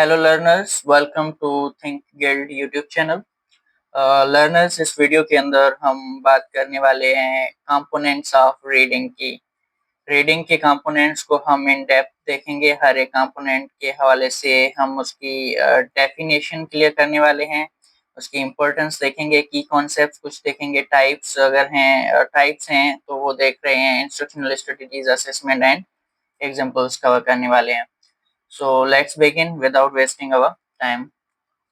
Hello learners, welcome to Think Guild YouTube channel. Learners, इस video के अंदर हम बात करने वाले हैं कंपोनेंट्स ऑफ रीडिंग की। रीडिंग के कंपोनेंट्स को हम इन डेप्थ देखेंगे। हर एक कंपोनेंट के हवाले से हम उसकी डेफिनेशन क्लियर करने वाले हैं, उसकी इम्पोर्टेंस देखेंगे, की कॉन्सेप्ट्स कुछ देखेंगे, टाइप्स अगर हैं टाइप्स हैं तो वो देख रहे हैं, instructional strategies, assessment and examples cover करने वाले हैं। So let's begin without wasting our time.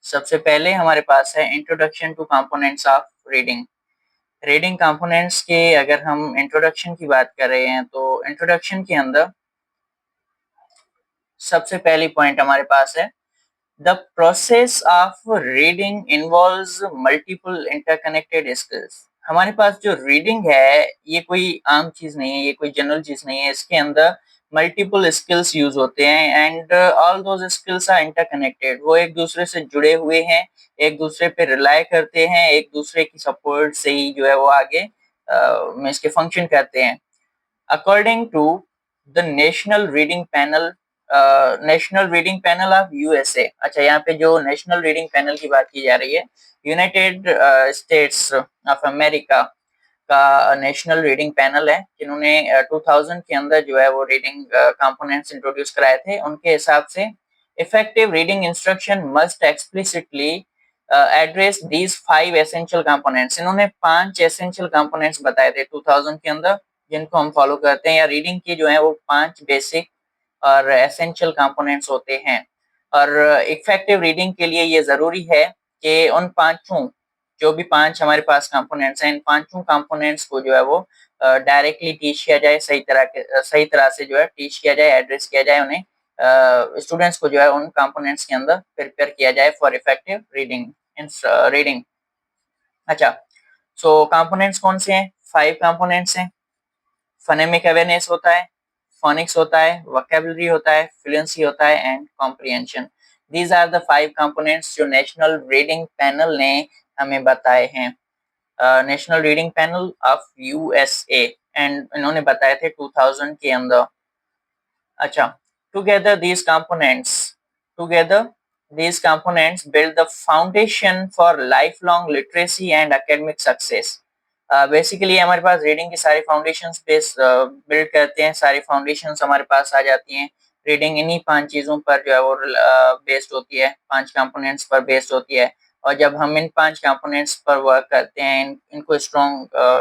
सबसे पहले हमारे पास है introduction to components of reading. Reading components के अगर हम इंट्रोडक्शन की बात कर रहे हैं तो इंट्रोडक्शन के अंदर सबसे पहली पॉइंट हमारे पास है the process of reading involves multiple interconnected skills. हमारे पास जो रीडिंग है ये कोई आम चीज नहीं है, ये कोई जनरल चीज नहीं है। इसके अंदर मल्टीपल स्किल्स यूज होते हैं and all those skills are interconnected. वो एक दूसरे से जुड़े हुए हैं, एक दूसरे पे रिलाई करते हैं, एक दूसरे की सपोर्ट से ही जो है वो आगे में इसके फंक्शन करते हैं। According to the national reading panel of USA. अच्छा, यहाँ पे जो नेशनल रीडिंग पैनल की बात की जा रही है, यूनाइटेड स्टेट्स ऑफ अमेरिका का नेशनल रीडिंग पैनल है, जिन्होंने 2000 के अंदर जो है वो रीडिंग कंपोनेंट्स इंट्रोड्यूस कराए थे। उनके हिसाब से effective reading instruction must explicitly address these 5 essential components. इन्होंने 5 एसेंशियल कंपोनेंट्स बताए थे 2000 के अंदर, जिनको हम फॉलो करते हैं, या रीडिंग की जो है वो 5 बेसिक और एसेंशियल कंपोनेंट्स होते हैं। और इफेक्टिव रीडिंग के लिए ये जरूरी है कि उन पांचों, जो भी 5 हमारे पास कंपोनेंट्स हैं, इन पांचों कंपोनेंट्स को जो है वो डायरेक्टली टीच किया जाए, सही तरह से जो है टीच किया जाए, एड्रेस किया जाए उन्हें, स्टूडेंट्स को जो है उन कंपोनेंट्स के अंदर प्रिपेयर किया जाए फॉर इफेक्टिव रीडिंग। अच्छा, सो कंपोनेंट्स कौन से हैं? 5 कंपोनेंट्स हैं। फोनेमिक अवेयरनेस होता है, फोनिक्स होता है, वोकैबुलरी होता है, फ्लुएंसी होता है and comprehension. These are the 5 components जो नेशनल रीडिंग पैनल ने हमें बताए हैं। National reading panel of USA, and इन्होंने बताए थे 2000 के अंदर। अच्छा, together these components build the foundation for lifelong literacy and academic success. Basically हमारे पास रीडिंग की सारी फाउंडेशंस बेस बिल्ड करते हैं, सारी फाउंडेशंस हमारे पास आ जाती हैं। रीडिंग इन्हीं 5 चीजों पर जो है वो बेस्ड होती है, 5 कंपोनेंट्स पर बेस्ड होती है। और जब हम इन 5 कंपोनेंट्स पर वर्क करते हैं, इनको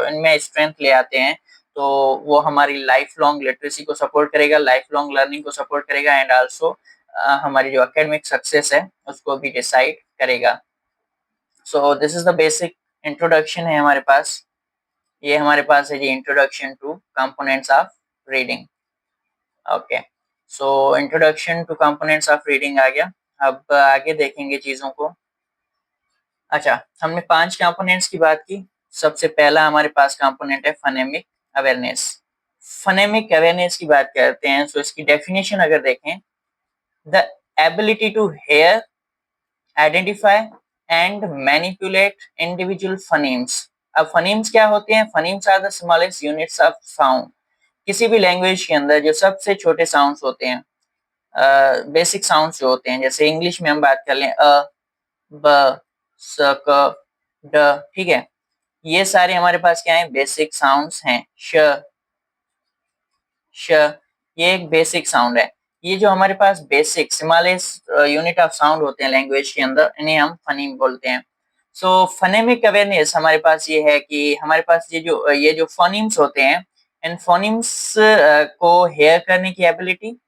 इनमें स्ट्रेंथ ले आते हैं, तो वो हमारी लाइफ लॉन्ग लिटरेसी को सपोर्ट करेगा, लाइफ लॉन्ग लर्निंग को सपोर्ट करेगा एंड आल्सो हमारी जो एकेडमिक सक्सेस है उसको भी डिसाइड करेगा। So this is the basic introduction है हमारे पास। ये हमारे पास है जी introduction to components of reading. Okay, so introduction to components of reading आ गया। अब आगे देखेंगे चीजों को। अच्छा, हमने 5 कंपोनेंट्स की बात की। सबसे पहला हमारे पास कंपोनेंट है फोनेमिक अवेयरनेस। फोनेमिक अवेयरनेस की बात करते हैं, सो इसकी डेफिनेशन अगर देखें, the ability to hear, identify and manipulate individual phonemes. अब फनीम्स क्या होते हैं? Phonemes are the smallest units of sound. किसी भी लैंग्वेज के अंदर जो सबसे छोटे साउंड्स होते हैं, बेसिक साउंड्स जो होते हैं, जैसे इंग्लिश में हम बात कर लें अ, ब, स, क, ड, ठीक है, ये सारे हमारे पास क्या है? बेसिक साउंड्स हैं। श, श, ये एक बेसिक साउंड है। ये जो हमारे पास basic smallest unit of sound होते हैं लैंग्वेज के अंदर, इन्हें हम फनीम बोलते हैं। सो फनेमिक अवेयरनेस हमारे पास ये है कि हमारे पास ये जो फोनीम्स होते हैं, इन फोनीम्स को हेयर करने की एबिलिटी,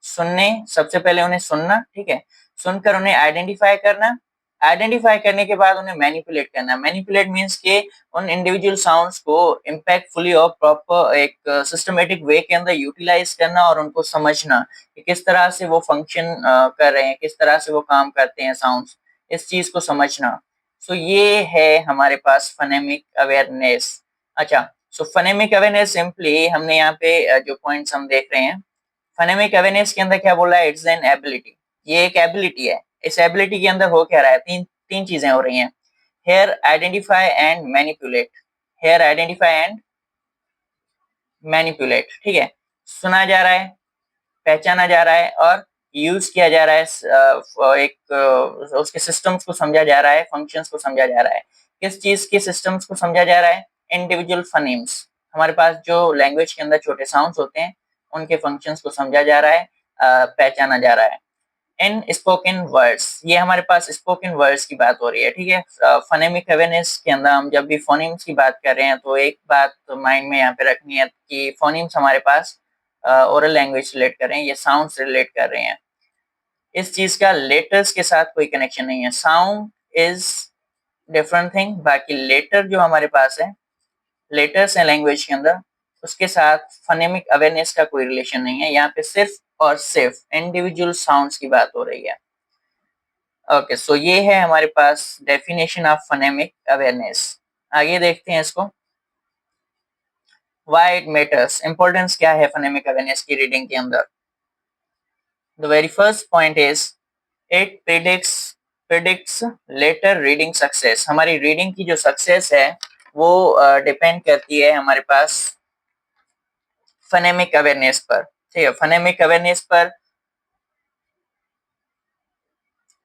सबसे पहले उन्हें सुनना, ठीक है, सुनकर उन्हें आइडेंटिफाई करना, आइडेंटिफाई करने के बाद उन्हें मैनिपुलेट करना। मैनिपुलेट मीन्स के उन इंडिविजुअल साउंड्स को इम्पैक्टफुली और प्रॉपर एक सिस्टमेटिक वे के अंदर यूटिलाइज करना और उनको समझना कि किस तरह से वो फंक्शन कर रहे हैं, किस तरह से वो काम करते हैं साउंड्स, इस चीज को समझना। सो ये है हमारे पास फनेमिक अवेयरनेस। अच्छा, सो फनेमिक अवेयरनेस सिंपली हमने यहाँ पे जो पॉइंट्स हम देख रहे हैं, फनेमिक अवेयरनेस के अंदर क्या बोला है? It's an ability. ये एक एबिलिटी है। इस एबिलिटी के अंदर हो क्या रहा है? तीन चीजें हो रही हैं, hear, identify and manipulate. Hear, identify and manipulate, ठीक है, सुना जा रहा है, पहचाना जा रहा है और यूज किया जा रहा है, उसके सिस्टम्स को समझा जा रहा है, फंक्शंस को समझा जा रहा है। किस चीज के सिस्टम्स को समझा जा रहा है? इंडिविजुअल फनीम्स, हमारे पास जो लैंग्वेज के अंदर छोटे साउंड्स होते हैं उनके फंक्शंस को समझा जा रहा है, पहचाना जा रहा है। इन स्पोकन वर्ड्स, ये हमारे पास स्पोकन वर्ड्स की बात हो रही है, ठीक है। फनेमिक अवेयरनेस के अंदर हम जब भी फोनिम्स की बात कर रहे हैं तो एक बात तो माइंड में यहाँ पे रखनी है कि फोनिम्स हमारे पास ओरल लैंग्वेज रिलेट कर रहे हैं, ये साउंड से रिलेट कर रहे हैं। इस चीज का लेटर्स के साथ कोई कनेक्शन नहीं है। साउंड इज डिफरेंट थिंग, बाकी लेटर जो हमारे पास है, लेटर्स है लैंग्वेज के अंदर, उसके साथ फनेमिक अवेयरनेस का कोई रिलेशन नहीं है। यहाँ पे सिर्फ और सिर्फ इंडिविजुअल साउंड्स की बात हो रही है। ओके, सो ये है हमारे पास डेफिनेशन ऑफ फनेमिक अवेयरनेस। आगे देखते हैं इसको, व्हाई इट मैटर्स, इंपॉर्टेंस क्या है फनेमिक अवेयरनेस की रीडिंग के अंदर। The very first point is it predicts later reading success. हमारी रीडिंग की जो सक्सेस है वो डिपेंड करती है हमारे पास फनेमिक अवेयरनेस पर, ठीक है। फनेमिक अवेयरनेस पर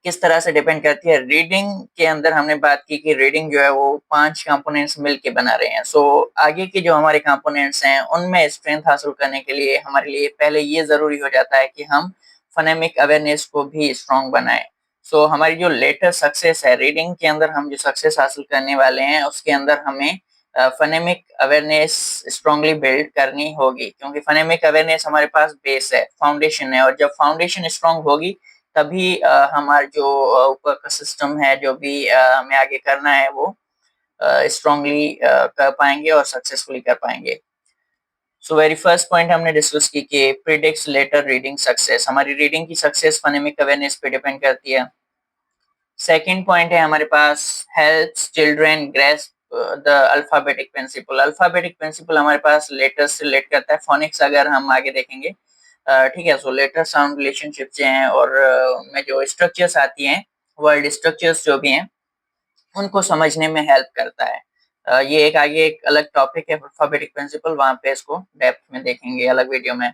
किस तरह से डिपेंड करती है? रीडिंग के अंदर हमने बात की कि रीडिंग जो है वो 5 कंपोनेंट्स मिलके बना रहे हैं। सो आगे के जो हमारे कंपोनेंट्स हैं उनमें स्ट्रेंथ हासिल करने के लिए हमारे लिए पहले ये जरूरी हो जाता है कि हम फनेमिक अवेयरनेस को भी स्ट्रॉन्ग बनाएं। सो हमारी जो लेटर सक्सेस है रीडिंग के अंदर, हम जो सक्सेस हासिल करने वाले हैं उसके अंदर हमें फनेमिक अवेयरनेस स्ट्रांगली बिल्ड करनी होगी, क्योंकि फनेमिक अवेयरनेस हमारे पास बेस है, फाउंडेशन है, और जब फाउंडेशन स्ट्रांग होगी तभी हमारा जो ऊपर का सिस्टम है, जो भी हमें आगे करना है वो स्ट्रांगली कर पाएंगे और सक्सेसफुली कर पाएंगे। सो वेरी फर्स्ट पॉइंट हमने डिस्कस की कि प्रिडिक्ट्स लेटर रीडिंग सक्सेस, हमारी रीडिंग की सक्सेस फनेमिक अवेयरनेस पे डिपेंड करती है। सेकेंड पॉइंट है हमारे पास helps children grasp the alphabetic principle. Alphabetic principle हमारे पास लेटर्स से रिलेट करता है, फोनिक्स अगर हम आगे देखेंगे, ठीक है। सो लेटर साउंड रिलेशनशिप जो हैं और में जो स्ट्रक्चर्स आती हैं, वर्ड स्ट्रक्चर्स जो भी हैं उनको समझने में हेल्प करता है। ये एक आगे एक अलग टॉपिक है अल्फाबेटिक प्रिंसिपल, वहां पे इसको डेप्थ में देखेंगे अलग वीडियो में।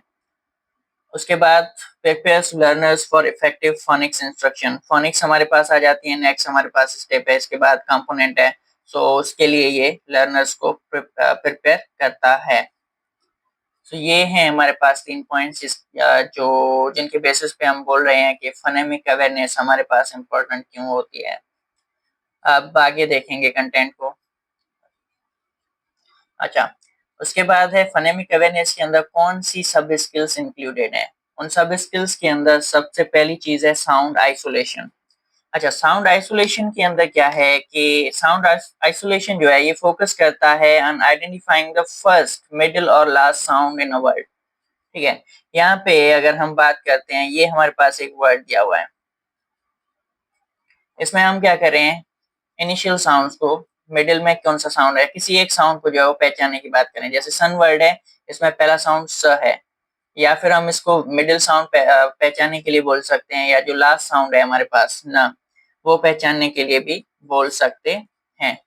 उसके बाद prepares learners for effective phoenix instruction. Phoenix हमारे पास आ जाती है, नेक्स्ट हमारे पास स्टेप है, इसके बाद कंपोनेंट है। सो उसके लिए ये लर्नर्स को प्रिपेयर करता है। तो ये हैं हमारे पास 3 पॉइंट्स जो जिनके बेसिस पे हम बोल रहे हैं कि फनेमिक अवेयरनेस हमारे पास इम्पोर्टेंट क्यों होती है। अब आगे देखेंगे कंटेंट को। अच्छा, उसके बाद है फनेमिक अवेयरनेस के अंदर कौन सी सब स्किल्स इंक्लूडेड है। उन सब स्किल्स के अंदर सबसे पहली चीज है साउंड आइसोलेशन। अच्छा, साउंड आइसोलेशन के अंदर क्या है कि साउंड आइसोलेशन जो है ये फोकस करता है on identifying the first middle और last sound in a word, ठीक है। यहाँ पे अगर हम बात करते हैं, ये हमारे पास एक वर्ड दिया हुआ है, इसमें हम क्या कर रहे हैं, इनिशियल साउंड्स को, मिडिल में कौन सा साउंड है, किसी एक साउंड को जो है वो पहचानने की बात करें। जैसे सन वर्ड है, इसमें पहला साउंड स है, या फिर हम इसको मिडिल साउंड पहचानने के लिए बोल सकते हैं, या जो लास्ट साउंड है हमारे पास न, वो पहचानने के लिए भी बोल सकते हैं।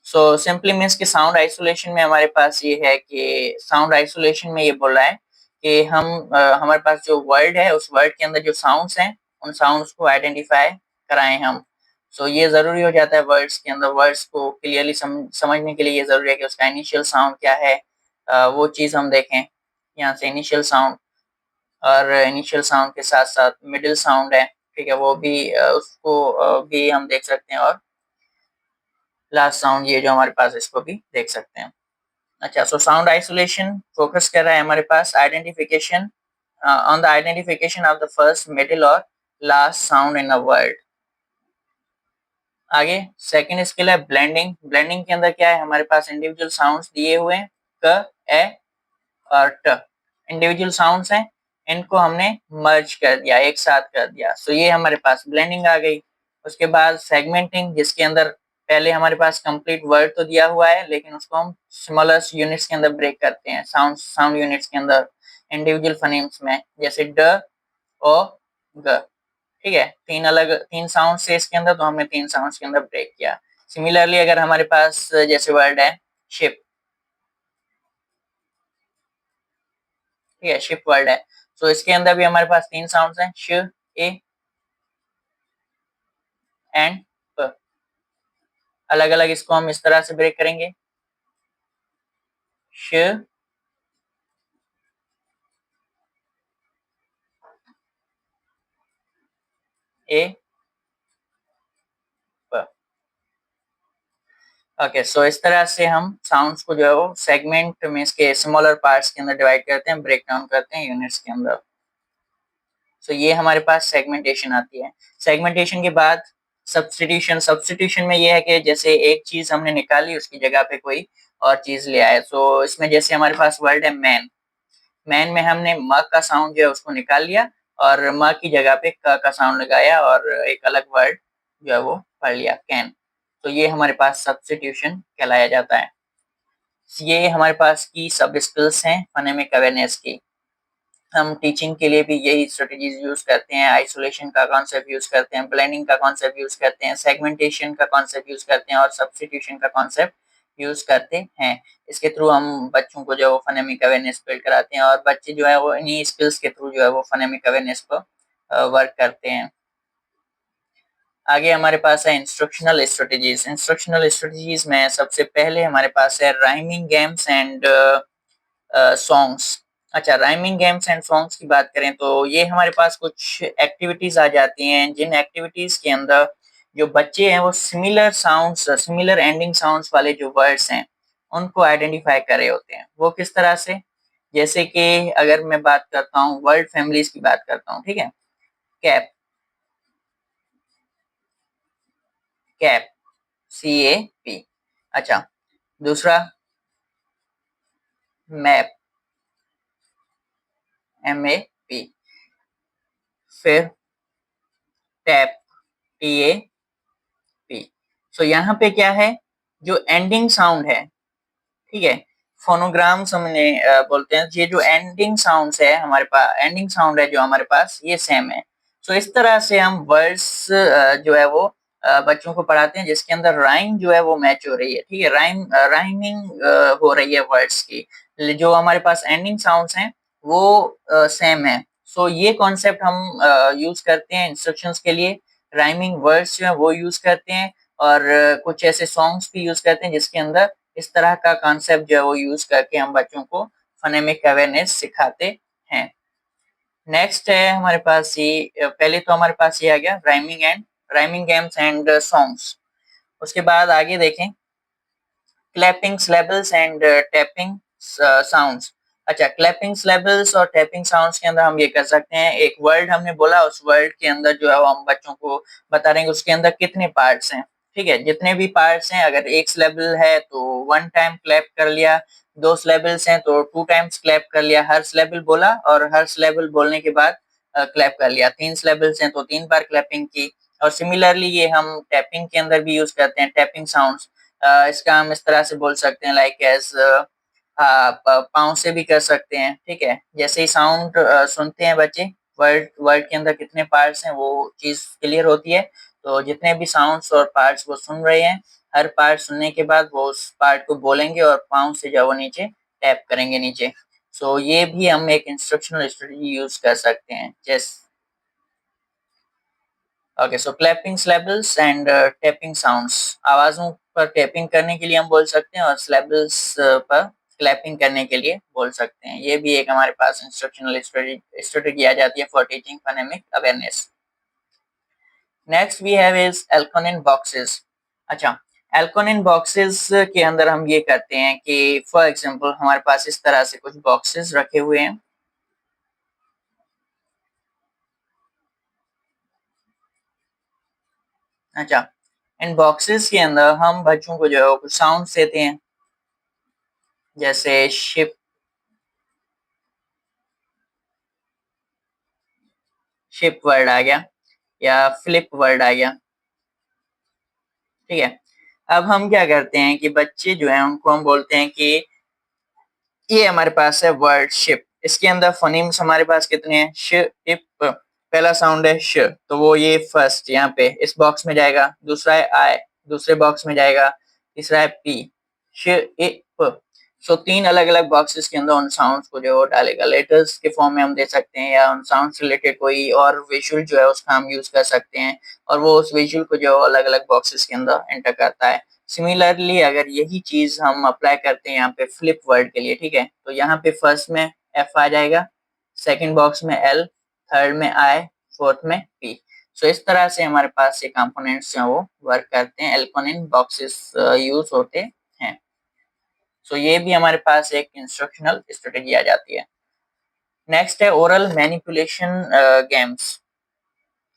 सो सिंपली मीन्स कि साउंड आइसोलेशन में हमारे पास ये है कि साउंड आइसोलेशन में ये बोल रहा है कि हम हमारे पास जो वर्ड है उस वर्ड के अंदर जो साउंड्स हैं उन साउंड्स को आइडेंटिफाई कराएं हम। सो ये जरूरी हो जाता है वर्ड्स के अंदर, वर्ड्स को क्लियरली समझने के लिए ये जरूरी है कि उसका इनिशियल साउंड क्या है, वो चीज हम देखें। यहाँ से इनिशियल साउंड, और इनिशियल साउंड के साथ साथ मिडिल साउंड है, ठीक है, वो भी उसको भी हम देख सकते हैं, और लास्ट साउंड ये जो हमारे पास इसको भी देख सकते हैं। अच्छा, सो साउंड आइसोलेशन फोकस कर रहा है हमारे पास identification on the identification of the first middle और last sound in a word. आगे सेकंड स्किल है ब्लेंडिंग। ब्लेंडिंग के अंदर क्या है, हमारे पास इंडिविजुअल साउंड्स दिए हुए हैं, क, ए और ट, इंडिविजुअल साउंड्स हैं, इनको हमने मर्ज कर दिया, एक साथ कर दिया। सो ये हमारे पास ब्लेंडिंग आ गई। उसके बाद सेगमेंटिंग, जिसके अंदर पहले हमारे पास कंप्लीट वर्ड तो दिया हुआ है लेकिन उसको हम स्मॉलर यूनिट्स के अंदर ब्रेक करते हैं, साउंड यूनिट्स के अंदर, इंडिविजुअल फनीम्स में, जैसे ड, ओ, ग, ठीक है। तीन साउंड से इसके अंदर, तो हमने 3 साउंड्स के अंदर ब्रेक किया। सिमिलरली अगर हमारे पास जैसे वर्ड है शिप, ठीक है, शिप वर्ड है। सो इसके अंदर भी हमारे पास 3 साउंड्स हैं, श, ए एंड प। अलग अलग इसको हम इस तरह से ब्रेक करेंगे, श, ए, प। ओके, सो इस तरह से हम साउंड्स को जो है वो सेगमेंट में इसके स्मॉलर पार्ट्स के अंदर डिवाइड करते हैं, ब्रेक डाउन करते हैं यूनिट्स के अंदर। सो ये हमारे पास सेगमेंटेशन आती है। सेगमेंटेशन के बाद सब्स्टिट्यूशन। सब्स्टिट्यूशन में ये है कि जैसे एक चीज हमने निकाली, उसकी जगह पे कोई और चीज ले आए। सो इसमें जैसे हमारे पास वर्ड है मैन, मैन में हमने म का साउंड जो है उसको निकाल लिया और म की जगह पे क का साउंड लगाया और एक अलग वर्ड जो है वो पढ़ लिया, कैन। तो ये हमारे पास सब्स्टिट्यूशन कहलाया जाता है। ये हमारे पास की सब स्किल्स हैं फोनेमिक अवेयरनेस की। हम टीचिंग के लिए भी यही स्ट्रेटेजीज यूज करते हैं, आइसोलेशन का कॉन्सेप्ट यूज करते हैं, ब्लेंडिंग का कॉन्सेप्ट यूज करते हैं, सेगमेंटेशन का कॉन्सेप्ट यूज करते हैं और सब्स्टिट्यूशन का कॉन्सेप्ट यूज करते हैं। इसके थ्रू हम बच्चों को जो है वो फोनेमिक अवेयरनेस बिल्ड कराते हैं और बच्चे जो है वो इन्हीं स्किल्स के थ्रू जो है वो फोनेमिक अवेयरनेस पर वर्क करते हैं। आगे हमारे पास है इंस्ट्रक्शनल स्ट्रेटेजीज। इंस्ट्रक्शनल स्ट्रेटेजीज में सबसे पहले हमारे पास है राइमिंग गेम्स एंड सॉन्ग्स। अच्छा, राइमिंग गेम्स एंड सॉन्ग्स की बात करें तो ये हमारे पास कुछ एक्टिविटीज आ जाती हैं, जिन एक्टिविटीज के अंदर जो बच्चे हैं वो similar sounds, similar ending sounds वाले जो वर्ड्स हैं उनको आइडेंटिफाई कर रहे होते हैं। वो किस तरह से, जैसे कि अगर मैं बात करता हूँ वर्ड फैमिलीज की बात करता हूँ, ठीक है, कैप, कैप, CAP। अच्छा, दूसरा मैप, MAP। फिर टैप, TAP। सो यहाँ पे क्या है, जो एंडिंग साउंड है, ठीक है, फोनोग्राम्स हमने बोलते हैं, ये जो एंडिंग साउंड्स है हमारे पास, एंडिंग साउंड है जो हमारे पास, ये सेम है। सो इस तरह से हम वर्ड्स जो है वो बच्चों को पढ़ाते हैं जिसके अंदर राइम जो है वो मैच हो रही है, ठीक है, राइमिंग हो रही है वर्ड्स की। जो हमारे पास एंडिंग साउंड्स हैं वो सेम है। सो ये कॉन्सेप्ट हम यूज करते हैं इंस्ट्रक्शंस के लिए। राइमिंग वर्ड्स जो है वो यूज करते हैं और कुछ ऐसे सॉन्ग्स भी यूज करते हैं जिसके अंदर इस तरह का कॉन्सेप्ट जो है वो यूज करके हम बच्चों को फोनेमिक अवेयरनेस सिखाते हैं। नेक्स्ट है हमारे पास ये, पहले तो हमारे पास ये आ गया राइमिंग गेम्स एंड सॉन्ग्स। उसके बाद आगे देखें clapping syllables and tapping sounds. अच्छा, क्लैपिंग सिलेबल्स और टैपिंग साउंड्स के अंदर हम ये कर सकते हैं, एक वर्ड हमने बोला, उस वर्ड के अंदर जो है वो हम बच्चों को बता रहे हैं उसके अंदर कितने पार्ट्स हैं, ठीक है, जितने भी पार्ट्स हैं, अगर एक सिलेबल है तो 1 टाइम क्लैप कर लिया, 2 सिलेबल्स हैं तो 2 टाइम्स क्लैप कर लिया, हर सिलेबल बोला और हर सिलेबल बोलने के बाद क्लैप कर लिया, 3 सिलेबल्स हैं तो 3 बार क्लैपिंग की। और सिमिलरली ये हम टैपिंग के अंदर भी यूज करते हैं, टैपिंग साउंड्स। इसका हम इस तरह से बोल सकते हैं लाइक एज, पाँव से भी कर सकते हैं, ठीक है, जैसे ही साउंड सुनते हैं बच्चे, वर्ड वर्ड के अंदर कितने पार्ट्स हैं वो चीज क्लियर होती है। तो जितने भी साउंड्स और पार्ट्स वो सुन रहे हैं, हर पार्ट सुनने के बाद वो उस पार्ट को बोलेंगे और पाँव से जो वो नीचे टैप करेंगे नीचे। सो ये भी हम एक इंस्ट्रक्शनल स्ट्रेटजी यूज कर सकते हैं। जैसे okay, so clapping syllables and tapping sounds, आवाजों पर टैपिंग करने के लिए हम बोल सकते हैं और सिलेबल्स पर क्लैपिंग करने के लिए बोल सकते हैं। ये भी एक हमारे पास इंस्ट्रक्शनल स्ट्रेटजी आ जाती है for teaching phonemic awareness. Next we have is Elkonin boxes. अच्छा, एल्कोनिन बॉक्सेस के अंदर हम ये करते हैं कि फॉर एग्जांपल हमारे पास इस तरह से कुछ बॉक्सेस रखे हुए हैं। अच्छा, इन बॉक्सेस के अंदर हम बच्चों को जो है कुछ साउंड्स देते हैं, जैसे शिप, शिप वर्ड आ गया या फ्लिप वर्ड आ गया, ठीक है। अब हम क्या करते हैं कि बच्चे जो है उनको हम बोलते हैं कि ये हमारे पास है वर्ड शिप, इसके अंदर फोनीम्स हमारे पास कितने हैं, शिप, पहला साउंड है श, तो वो ये फर्स्ट यहाँ पे इस बॉक्स में जाएगा, दूसरा है आई, दूसरे बॉक्स में जाएगा, तीसरा है पी, श, इ, प। सो तीन अलग अलग बॉक्सेस के अंदर उन साउंड्स को जो डालेगा, लेटर्स के फॉर्म में हम दे सकते हैं या उन साउंड से रिलेटेड कोई और विजुअल जो है उसका हम यूज कर सकते हैं और वो उस विजुअल को जो अलग अलग बॉक्सेस के अंदर एंटर करता है। सिमिलरली अगर यही चीज हम अप्लाई करते हैं यहाँ पे फ्लिप वर्ड के लिए, ठीक है, तो यहाँ पे फर्स्ट में एफ आ जाएगा, सेकेंड बॉक्स में एल, थर्ड में आई, फोर्थ में पी। सो इस तरह से हमारे पास ये कंपोनेंट्स जो वो वर्क करते हैं, एल्कोनिन बॉक्सेस यूज होते हैं। सो ये भी हमारे पास एक इंस्ट्रक्शनल स्ट्रेटेजी आ जाती है। नेक्स्ट है ओरल मैनिपुलेशन गेम्स।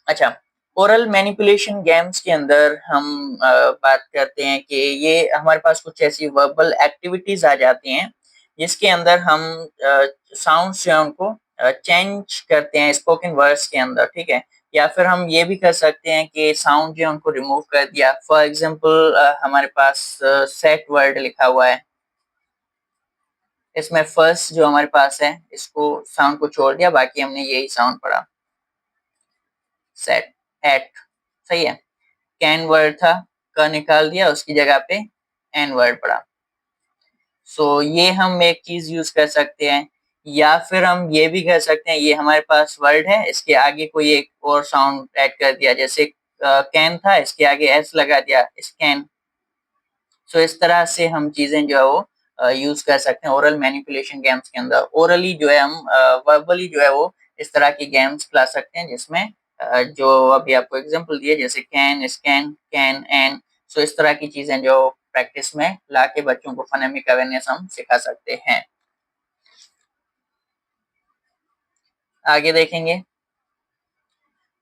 अच्छा, ओरल मैनिपुलेशन गेम्स के अंदर हम बात करते हैं कि ये हमारे पास कुछ ऐसी वर्बल एक्टिविटीज आ जाती हैं जिसके अंदर हम साउंड्स जो है उनको चेंज करते हैं स्पोकन वर्ड्स के अंदर, ठीक है, या फिर हम ये भी कर सकते हैं कि साउंड जो है उनको रिमूव कर दिया। फॉर एग्जांपल हमारे पास सेट वर्ड लिखा हुआ है, इसमें फर्स्ट जो हमारे पास है इसको साउंड को छोड़ दिया, बाकी हमने यही साउंड पढ़ा, सेट, एट, सही है। कैन वर्ड था, क निकाल दिया, उसकी जगह पे एन वर्ड पड़ा। सो ये हम एक चीज यूज कर सकते हैं, या फिर हम ये भी कर सकते हैं, ये हमारे पास वर्ड है, इसके आगे कोई एक और साउंड ऐड कर दिया, जैसे कैन था, इसके आगे एस लगा दिया, स्कैन। सो इस तरह से हम चीजें जो है वो यूज कर सकते हैं ओरल मैनिपुलेशन गेम्स के अंदर। ओरली जो है हम वर्बली जो है वो इस तरह की गेम्स खिला सकते हैं जिसमें जो अभी आपको एग्जांपल दिए जैसे कैन, स्कैन, कैन, एन। सो इस तरह की चीजें जो प्रैक्टिस में लाके बच्चों को फोनेमिक अवेयरनेस हम सिखा सकते हैं। आगे देखेंगे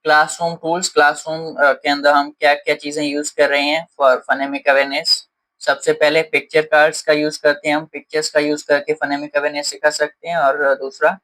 क्लासरूम टूल्स। क्लासरूम के अंदर हम क्या क्या चीजें यूज कर रहे हैं फॉर फोनेमिक अवेयरनेस। सबसे पहले पिक्चर कार्ड्स का यूज करते हैं हम, पिक्चर्स का यूज करके फोनेमिक अवेयरनेस सिखा सकते हैं। और दूसरा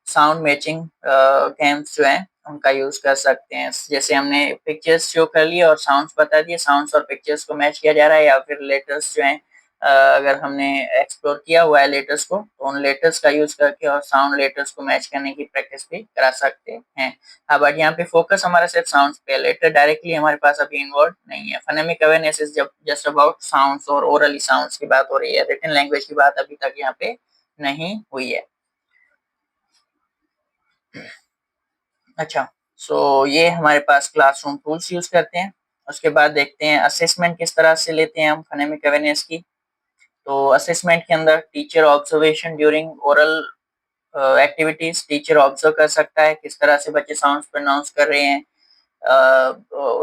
साउंड मैचिंग गेम्स जो हैं उनका यूज कर सकते हैं, जैसे हमने पिक्चर्स शो कर लिए और साउंड्स बता दिए, साउंड्स और पिक्चर्स को मैच किया जा रहा है, या फिर लेटर्स जो हैं अगर हमने एक्सप्लोर किया हुआ है लेटर्स को तो उन लेटर्स का यूज करके और साउंड लेटर्स को मैच करने की प्रैक्टिस भी करा सकते हैं। हाँ, बट यहाँ पे फोकस हमारा सिर्फ साउंड्स पे है, लेटर डायरेक्टली हमारे पास अभी इन्वॉल्व नहीं है। Phonemic awareness is just about sounds और ओरली साउंड्स की बात हो रही है, रिटन लैंग्वेज की बात अभी तक यहाँ पे नहीं हुई है। अच्छा, सो ये हमारे पास क्लासरूम टूल्स यूज करते हैं। उसके बाद देखते हैं असेसमेंट किस तरह से लेते हैं हम फोनेमिक अवेयरनेस की। तो असेसमेंट के अंदर teacher observation during oral activities, teacher observe कर सकता है किस तरह से बच्चे साउंड्स प्रोनाउंस कर रहे हैं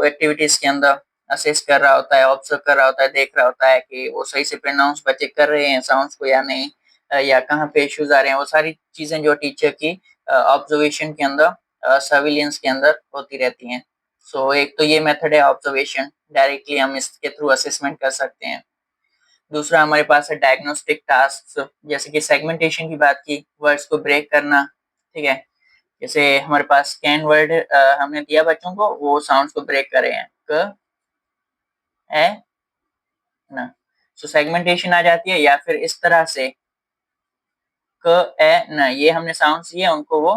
एक्टिविटीज के अंदर, असेस कर रहा होता है, ऑब्जर्व कर रहा होता है, देख रहा होता है कि वो सही से प्रोनाउंस बच्चे कर रहे हैं साउंड्स को या नहीं, या कहाँ पे इश्यूज आ रहे हैं। वो सारी चीजें जो टीचर की ऑब्जर्वेशन के अंदर सर्विलियंस के अंदर होती रहती हैं। सो एक तो ये मेथड है ऑब्जर्वेशन, डायरेक्टली हम इसके थ्रू असेसमेंट कर सकते हैं। दूसरा हमारे पास है डायग्नोस्टिक टास्क, जैसे कि सेगमेंटेशन की बात की, वर्ड्स को ब्रेक करना, ठीक है, जैसे हमारे पास कैन वर्ड हमने दिया बच्चों को, वो साउंड्स को ब्रेक कर रहे हैं, क, ए, न। सो सेगमेंटेशन आ जाती है, या फिर इस तरह से क, ए, न, ये हमने साउंड्स दिए उनको वो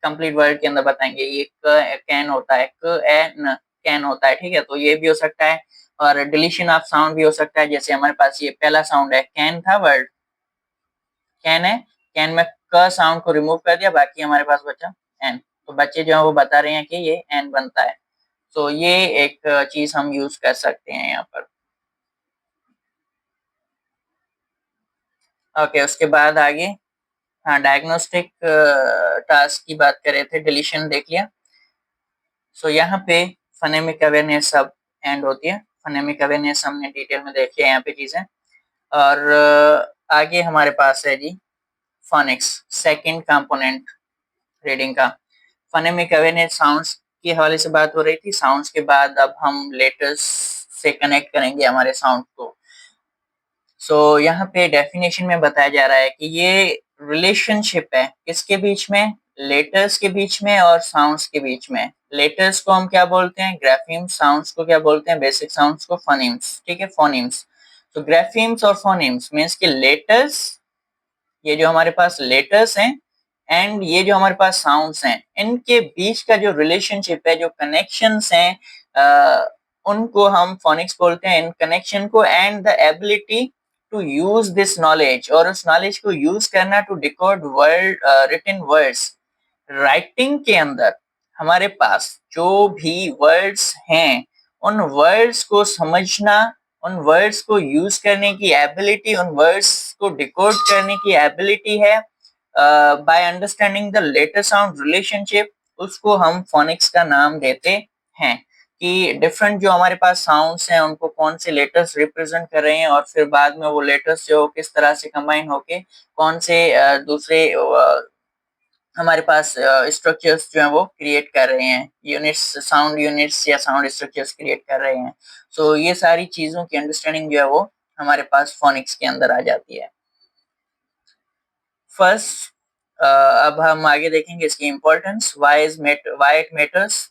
कंप्लीट वर्ड के अंदर बताएंगे, ये क कैन होता है, क, ए, न, कैन होता है, ठीक है। तो ये भी हो सकता है, और डिलीशन ऑफ साउंड भी हो सकता है, जैसे हमारे पास ये पहला साउंड है कैन था, वर्ड कैन है, कैन में क साउंड को रिमूव कर दिया, बाकी हमारे पास बचा एन। तो बच्चे जो है वो बता रहे हैं कि ये एन बनता है। तो ये एक चीज हम यूज कर सकते हैं यहाँ पर। ओके, उसके बाद आगे, हाँ, डायग्नोस्टिक टास्क की बात कर रहे थे, डिलीशन देख लिया। सो यहाँ पे फोनेमिक अवेयरनेस अब एंड होती है। फोनेमिक अवेयरनेस हमने डिटेल में देख लिया यहाँ पे चीजें। और आगे हमारे पास है जी फोनिक्स, सेकंड कंपोनेंट रीडिंग का। फोनेमिक अवेयरनेस साउंड्स के हवाले से बात हो रही थी, साउंड्स के बाद अब हम लेटर्स से कनेक्ट करेंगे हमारे साउंड को। सो यहाँ पे डेफिनेशन में बताया जा रहा है कि ये रिलेशनशिप है किसके बीच में, लेटर्स के बीच में और साउंड्स के बीच में। लेटर्स को हम क्या बोलते हैं, ग्राफीम्स, साउंड्स को क्या बोलते हैं, बेसिक साउंड्स को फोनीम्स, ठीक है, फोनीम्स। तो ग्राफीम्स और फोनीम्स मीन्स के लेटर्स, ये जो हमारे पास लेटर्स हैं एंड ये जो हमारे पास साउंड्स हैं, इनके बीच का जो रिलेशनशिप है, जो कनेक्शंस हैं, उनको हम फोनिक्स बोलते हैं, इन कनेक्शन को, and the ability to use this knowledge, और उस नॉलेज को यूज करना to decode word written words. Writing के अंदर हमारे पास जो भी वर्ड्स हैं, उन वर्ड्स को समझना, उन वर्ड्स को यूज करने की एबिलिटी, उन वर्ड्स को डिकोड करने की एबिलिटी है by understanding the letter sound relationship, उसको हम फोनिक्स का नाम देते हैं। कि डिफरेंट जो हमारे पास साउंड्स हैं उनको कौन से लेटर्स रिप्रेजेंट कर रहे हैं, और फिर बाद में वो लेटर्स जो किस तरह से कंबाइन होके कौन से दूसरे हमारे पास स्ट्रक्चर्स जो हैं वो क्रिएट कर रहे हैं, यूनिट्स, साउंड यूनिट्स या साउंड स्ट्रक्चर्स क्रिएट कर रहे हैं। सो ये सारी चीजों की अंडरस्टैंडिंग जो है वो हमारे पास फोनिक्स के अंदर आ जाती है। फर्स्ट, अब हम आगे देखेंगे इसकी importance, why it matters.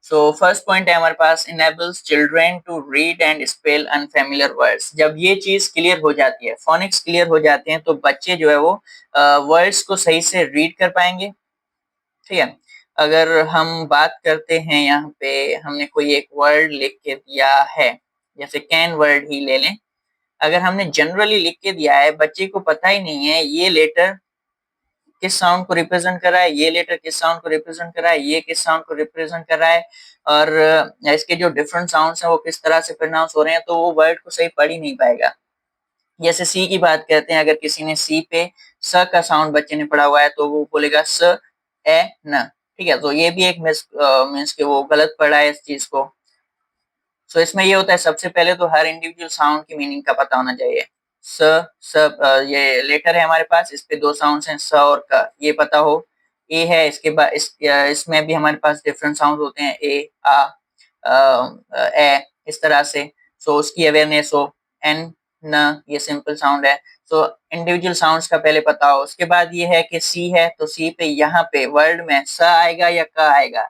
So first point है हमारे पास, enables children to read and spell unfamiliar words. जब ये चीज क्लियर हो जाती है, फोनिक्स क्लियर हो जाते हैं, तो बच्चे जो है वो वर्ड्स को सही से रीड कर पाएंगे। ठीक है, अगर हम बात करते हैं यहाँ पे, हमने कोई एक वर्ड लिख के दिया है, जैसे कैन वर्ड ही ले लें। अगर हमने जनरली लिख के दिया है, बच्चे को पता ही नहीं है ये लेटर किस साउंड को रिप्रेजेंट कर रहा है, ये लेटर किस साउंड को रिप्रेजेंट कर रहा है, ये किस साउंड को रिप्रेजेंट कर रहा है, और इसके जो डिफरेंट साउंड्स हैं वो किस तरह से प्रोनाउंस हो रहे हैं, तो वो वर्ड को सही पढ़ ही नहीं पाएगा। जैसे सी की बात करते हैं, अगर किसी ने सी पे स का साउंड बच्चे ने पढ़ा हुआ है तो वो बोलेगा स ए न। ठीक है, तो ये भी एक मीन्स कि वो गलत पढ़ा है इस चीज को। सो इसमें ये होता है, सबसे पहले तो हर इंडिविजुअल साउंड की मीनिंग का पता होना चाहिए। स, ये लेटर है हमारे पास, इस पे दो साउंड्स हैं स और क, ये पता हो। ए है, इसके बाद इसमें भी हमारे पास डिफरेंट साउंड होते हैं, ए, ए, इस तरह से। सो उसकी अवेयरनेस हो। एन, न, ये सिंपल साउंड है। सो इंडिविजुअल साउंड्स का पहले पता हो। उसके बाद ये है कि सी है, तो सी पे यहाँ पे वर्ड में स आएगा या क आएगा,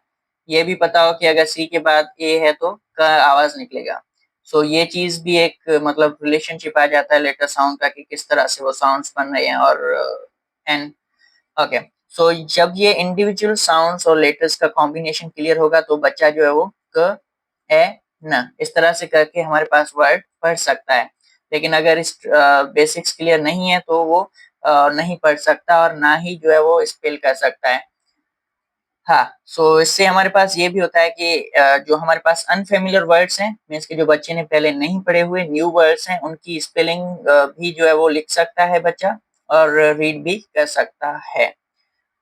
ये भी पता हो कि अगर सी के बाद ए है तो क आवाज निकलेगा। सो ये चीज भी एक मतलब रिलेशनशिप आ जाता है लेटर साउंड का, कि किस तरह से वो साउंड्स बन रहे हैं। और एन, ओके, सो जब ये इंडिविजुअल साउंड्स और लेटर्स का कॉम्बिनेशन क्लियर होगा तो बच्चा जो है वो क, ए, न इस तरह से करके हमारे पास वर्ड पढ़ सकता है। लेकिन अगर इस बेसिक्स क्लियर नहीं है तो वो नहीं पढ़ सकता, और ना ही जो है वो स्पेल कर सकता है। हाँ, सो इससे हमारे पास ये भी होता है कि जो हमारे पास अनफेमिलियर वर्ड्स हैं, मीन्स कि जो बच्चे ने पहले नहीं पढ़े हुए न्यू वर्ड्स हैं, उनकी स्पेलिंग भी जो है वो लिख सकता है बच्चा, और रीड भी कर सकता है।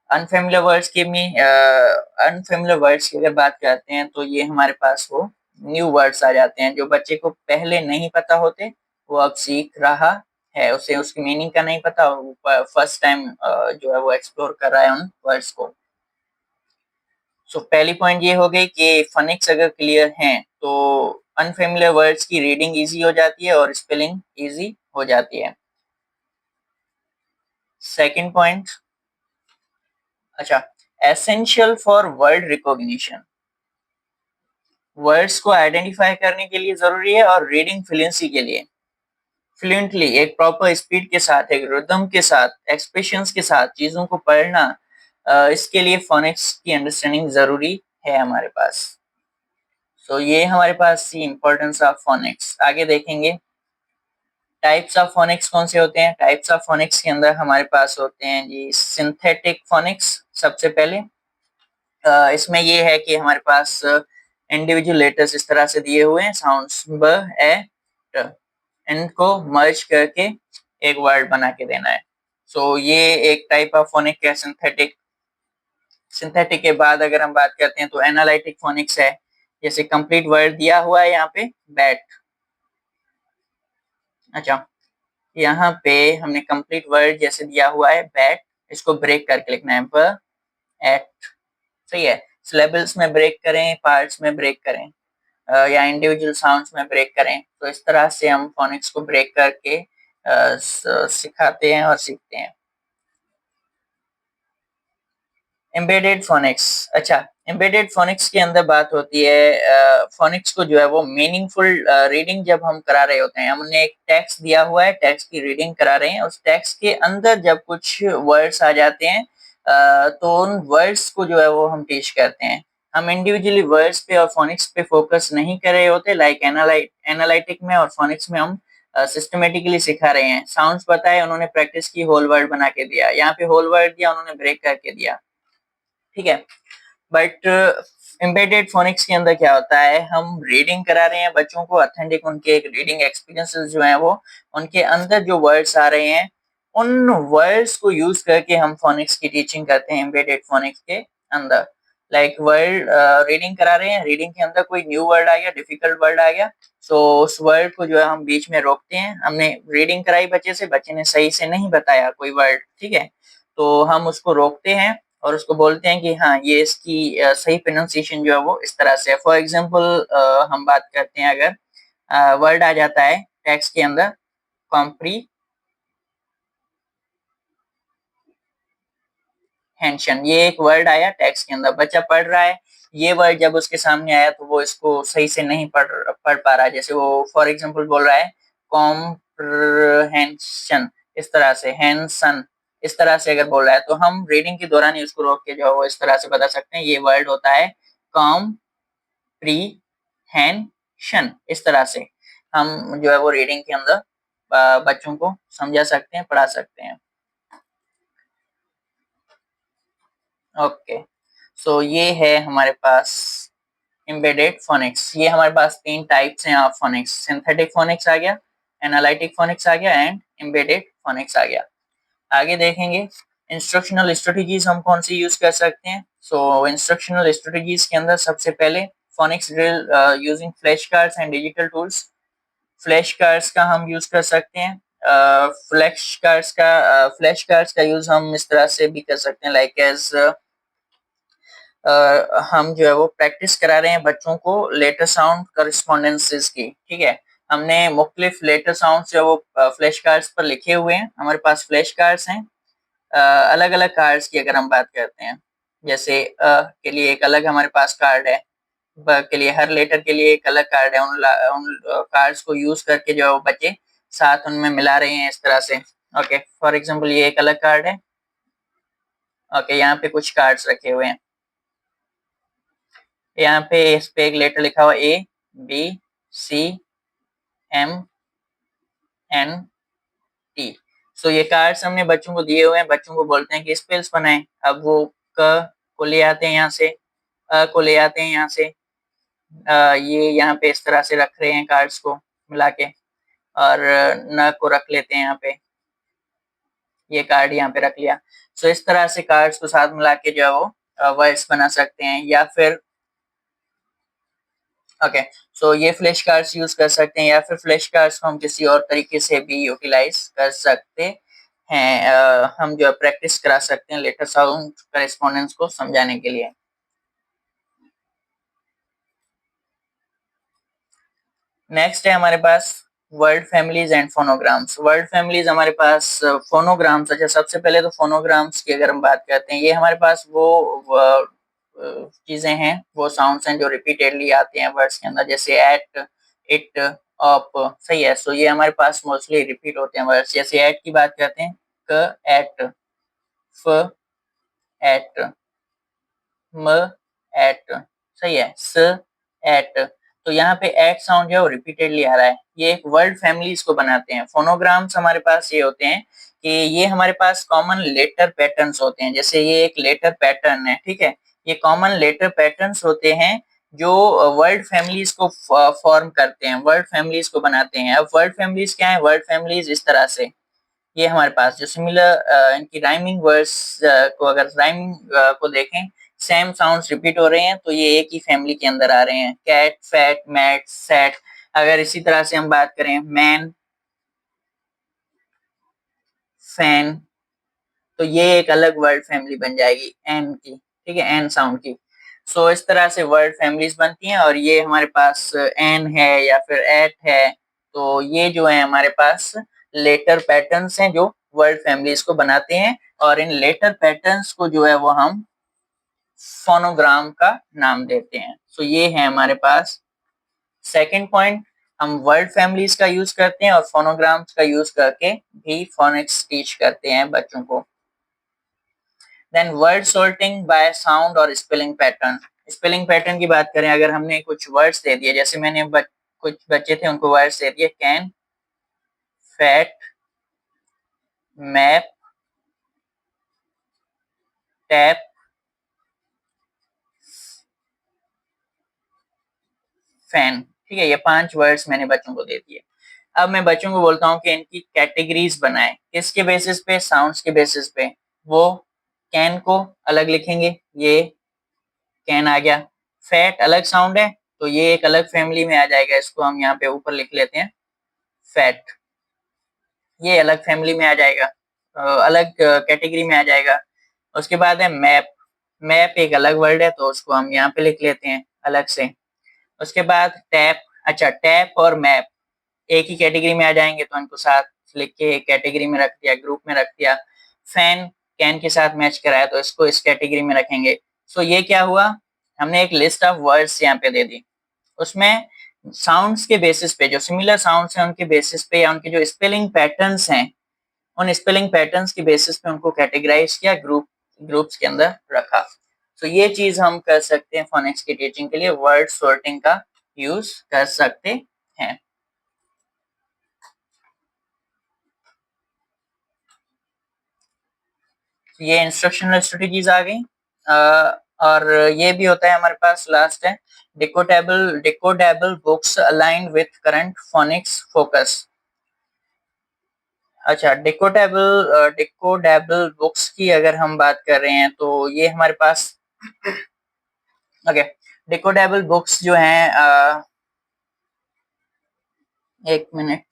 अनफेमिलियर वर्ड्स की में अनफेमिलियर वर्ड्स की अगर बात करते हैं तो ये हमारे पास वो न्यू वर्ड्स आ जाते हैं जो बच्चे को पहले नहीं पता होते, वो अब सीख रहा है, उसे उसकी मीनिंग का नहीं पता, वो फर्स्ट टाइम जो है वो एक्सप्लोर कर रहा है उन वर्ड्स को। सो पहली पॉइंट ये हो गई कि फोनिक्स अगर क्लियर हैं तो अनफेमिलियर वर्ड्स की रीडिंग इजी हो जाती है और स्पेलिंग इजी हो जाती है। सेकंड पॉइंट, अच्छा, essential for word recognition. Words को आइडेंटिफाई करने के लिए जरूरी है, और रीडिंग फ्लुएंसी के लिए, फ्लुएंटली एक प्रॉपर स्पीड के साथ, एक रिदम के साथ, एक्सप्रेशंस के साथ चीजों को पढ़ना, इसके लिए फोनिक्स की अंडरस्टैंडिंग जरूरी है हमारे पास। सो ये हमारे पास दी इंपॉर्टेंस ऑफ फोनिक्स। आगे देखेंगे टाइप्स ऑफ फोनिक्स कौन से होते हैं। टाइप्स ऑफ फोनिक्स के अंदर हमारे पास होते हैं जी सिंथेटिक फोनिक्स। सबसे पहले इसमें ये है कि हमारे पास इंडिविजुअल लेटर्स इस तरह से दिए हुए हैं, साउंड्स ब, ए, ट, इनको मर्ज करके एक वर्ड बना के देना है। सो ये एक टाइप ऑफ फोनिक है, सिंथेटिक। सिंथेटिक के बाद अगर हम बात करते हैं तो एनालिटिक फोनिक्स है। जैसे कंप्लीट वर्ड दिया हुआ है यहाँ पे बैट, अच्छा, यहाँ पे हमने कंप्लीट वर्ड जैसे दिया हुआ है बैट, इसको ब्रेक करके लिखना है ब, एट। सही है, सिलेबल्स में ब्रेक करें, पार्ट्स में ब्रेक करें, या इंडिविजुअल साउंड्स में ब्रेक करें, तो इस तरह से हम फोनिक्स को ब्रेक करके सिखाते हैं और सीखते हैं। एम्बेडेड फोनिक्स, अच्छा, एम्बेडेड फोनिक्स के अंदर बात होती है फोनिक्स को जो है वो मीनिंगफुल रीडिंग जब हम करा रहे होते हैं, हमने एक टेक्स्ट दिया हुआ है, टेक्स्ट की रीडिंग करा रहे हैं, उस टेक्स्ट के अंदर जब कुछ वर्ड्स आ जाते हैं तो उन वर्ड्स को जो है वो हम टीच करते हैं। हम इंडिविजुअली वर्ड्स पे और फोनिक्स पे फोकस नहीं कर रहे होते, लाइक एनालाइटिक में और फोनिक्स में हम सिस्टमेटिकली सिखा रहे हैं। साउंड्स पता है, उन्होंने प्रैक्टिस की, होल वर्ड बना के दिया। यहाँ पे होल वर्ड दिया, उन्होंने ब्रेक करके दिया, ठीक है। बट एम्बेडेड फोनिक्स के अंदर क्या होता है, हम रीडिंग करा रहे हैं बच्चों को, ऑथेंटिक उनके रीडिंग एक्सपीरियंसेस जो हैं वो, उनके अंदर जो वर्ड्स आ रहे हैं उन वर्ड्स को यूज करके हम फोनिक्स की टीचिंग करते हैं एम्बेडेड फोनिक्स के अंदर। लाइक वर्ड रीडिंग करा रहे हैं, रीडिंग के अंदर कोई न्यू वर्ड आ गया, डिफिकल्ट वर्ड आ गया, सो उस वर्ड को जो है हम बीच में रोकते हैं। हमने रीडिंग कराई बच्चे से, बच्चे ने सही से नहीं बताया कोई वर्ड, ठीक है, तो हम उसको रोकते हैं और उसको बोलते हैं कि हाँ ये इसकी सही प्रोनाउंसिएशन जो है वो इस तरह से है। फॉर एग्जांपल हम बात करते हैं, अगर वर्ड आ जाता है टेक्स्ट के अंदर कॉम्प्रीहेंशन, ये एक वर्ड आया टेक्स्ट के अंदर, बच्चा पढ़ रहा है, ये वर्ड जब उसके सामने आया तो वो इसको सही से नहीं पढ़ पा रहा है। जैसे वो फॉर एग्जांपल बोल रहा है कॉम्प्रहेंशन, इस तरह से, हैंसन, इस तरह से अगर बोल रहा है तो हम रीडिंग के दौरान ही उसको रोक के जो है वो इस तरह से बता सकते हैं ये वर्ड होता है कॉम्प्रीहेंशन। इस तरह से हम जो है वो रीडिंग के अंदर बच्चों को समझा सकते हैं, पढ़ा सकते हैं। ओके, सो ये है हमारे पास एम्बेडेड फोनिक्स। ये हमारे पास तीन टाइप्स हैं ऑफ फोनिक्स, सिंथेटिक फोनिक्स आ गया, एनालिटिक फोनिक्स आ गया एंड एम्बेडेड फोनिक्स आ गया। आगे देखेंगे इंस्ट्रक्शनल स्ट्रेटजीज हम कौन सी यूज कर सकते हैं। सो इंस्ट्रक्शनल स्ट्रेटजीज के अंदर सबसे पहले phoenix drill using flash cards and digital tools. Flash cards का हम यूज कर सकते हैं, फ्लैश कार्ड्स का यूज हम इस तरह से भी कर सकते हैं, लाइक एज हम जो है वो प्रैक्टिस करा रहे हैं बच्चों को लेटर साउंड करस्पॉन्डेंसेस की, ठीक है। हमने मुख्तलिफ लेटर साउंड जो वो फ्लैश कार्ड्स पर लिखे हुए हैं, हमारे पास फ्लैश कार्ड्स हैं। अलग अलग कार्ड्स की अगर हम बात करते हैं, जैसे के लिए एक अलग हमारे पास कार्ड है, ब के लिए हर लेटर के लिए एक अलग कार्ड है। उन कार्ड्स को यूज करके जो है वो बच्चे साथ उनमें मिला रहे हैं इस तरह से। ओके, फॉर एग्जांपल ये एक अलग कार्ड है। ओके, यहाँ पे कुछ कार्ड्स रखे हुए हैं, यहाँ पे इस पे एक लेटर लिखा हुआ A B C M N T. So ये कार्ड्स हमने बच्चों को दिए हुए हैं, बच्चों को बोलते हैं कि स्पेल्स बनाएं। अब वो क को ले आते हैं यहाँ से, अ को ले आते हैं यहाँ से, ये यहाँ पे इस तरह से रख रहे हैं कार्ड्स को मिला के, और न को रख लेते हैं यहाँ पे, ये कार्ड यहाँ पे रख लिया। सो इस तरह से कार्ड्स को साथ मिला के जो है वो वर्ड्स बना सकते हैं। या फिर ओके, सो ये फ्लैश कार्ड्स यूज कर सकते हैं, या फिर फ्लैश कार्ड्स को हम किसी और तरीके से भी यूटिलाइज कर सकते हैं। हम जो प्रैक्टिस करा सकते हैं लेटर साउंड करेस्पॉन्डेंस को समझाने के लिए। नेक्स्ट है हमारे पास word families and phonograms. Word families हमारे पास फोनोग्राम्स। अच्छा, सबसे पहले तो फोनोग्राम्स की अगर हम बात करते हैं, ये हमारे पास वो चीजें हैं, वो साउंड्स हैं जो रिपीटेडली आते हैं वर्ड्स के अंदर, जैसे एट, इट, ऑप, सही है। सो ये हमारे पास मोस्टली रिपीट होते हैं वर्ड्स। जैसे एट की बात करते हैं, क एट, फ एट, म एट, सही है, स एट। तो यहाँ पे एट साउंड जो है वो रिपीटेडली आ रहा है, ये एक वर्ड फैमिली इसको बनाते हैं। फोनोग्राम्स हमारे पास ये होते हैं कि ये हमारे पास कॉमन लेटर पैटर्न्स होते हैं। जैसे ये एक लेटर पैटर्न है, ठीक है, ये कॉमन लेटर पैटर्न्स होते हैं जो वर्ड फैमिलीज को फॉर्म करते हैं, वर्ड फैमिलीज को बनाते हैं। अब वर्ड फैमिलीज क्या है, वर्ड फैमिलीज इस तरह से, ये हमारे पास जो सिमिलर इनकी राइमिंग वर्ड्स को अगर राइमिंग को देखें, सेम साउंड्स रिपीट हो रहे हैं, तो ये एक ही फैमिली के अंदर आ रहे हैं। Cat, fat, mat, set. अगर इसी तरह से हम बात करें, मैन, फैन, तो ये एक अलग वर्ड फैमिली बन जाएगी एन की, ठीक है, एन साउंड की। सो इस तरह से वर्ड फैमिलीज बनती हैं, और ये हमारे पास एन है या फिर एट है, तो ये जो है हमारे पास लेटर पैटर्न्स हैं जो वर्ड फैमिलीज को बनाते हैं, और इन लेटर पैटर्न्स को जो है वो हम फोनोग्राम का नाम देते हैं। सो ये है हमारे पास सेकंड पॉइंट, हम वर्ड फैमिलीज का यूज करते हैं और फोनोग्राम्स का यूज करके भी फोनिक्स टीच करते हैं बच्चों को। Then word sorting by sound और स्पेलिंग पैटर्न। स्पेलिंग पैटर्न की बात करें, अगर हमने कुछ वर्ड्स दे दिए, जैसे मैंने कुछ बच्चे थे उनको वर्ड्स दे दिए can, fat, map, tap, fan. ठीक है, ये 5 वर्ड्स मैंने बच्चों को दे दिए। अब मैं बच्चों को बोलता हूँ कि इनकी कैटेगरीज बनाएं। किसके बेसिस पे? साउंड्स के बेसिस पे। वो कैन को अलग लिखेंगे, ये कैन आ गया। फैट अलग साउंड है तो ये एक अलग फैमिली में आ जाएगा, इसको हम यहाँ पे ऊपर लिख लेते हैं फैट। ये अलग फैमिली में आ जाएगा, अलग कैटेगरी में आ जाएगा। उसके बाद है मैप। मैप एक अलग वर्ड है तो उसको हम यहाँ पे लिख लेते हैं अलग से। उसके बाद टैप। अच्छा, टैप और मैप एक ही कैटेगरी में आ जाएंगे तो इनको साथ लिख के एक कैटेगरी में रख दिया, ग्रुप में रख दिया। फैन कैन के साथ मैच कराया तो इसको इस कैटेगरी में रखेंगे। सो ये क्या हुआ, हमने एक लिस्ट ऑफ वर्ड्स यहाँ पे दे दी। उसमें साउंड्स के बेसिस पे, जो सिमिलर साउंड्स हैं उनके बेसिस पे, या उनके जो स्पेलिंग पैटर्न्स हैं उन स्पेलिंग पैटर्न्स के बेसिस पे उनको कैटेगराइज किया, ग्रुप्स के अंदर रखा। तो ये चीज हम कर सकते हैं फोनेटिक्स की टीचिंग के लिए, वर्ड सॉर्टिंग का यूज कर सकते हैं। ये इंस्ट्रक्शनल स्ट्रेटजीज आ गई। और ये भी होता है हमारे पास, लास्ट है decodable books aligned with current phoenix focus. अच्छा, डिकोडेबल बुक्स की अगर हम बात कर रहे हैं तो ये हमारे पास ओके, डिकोडेबल बुक्स जो हैं, एक मिनट।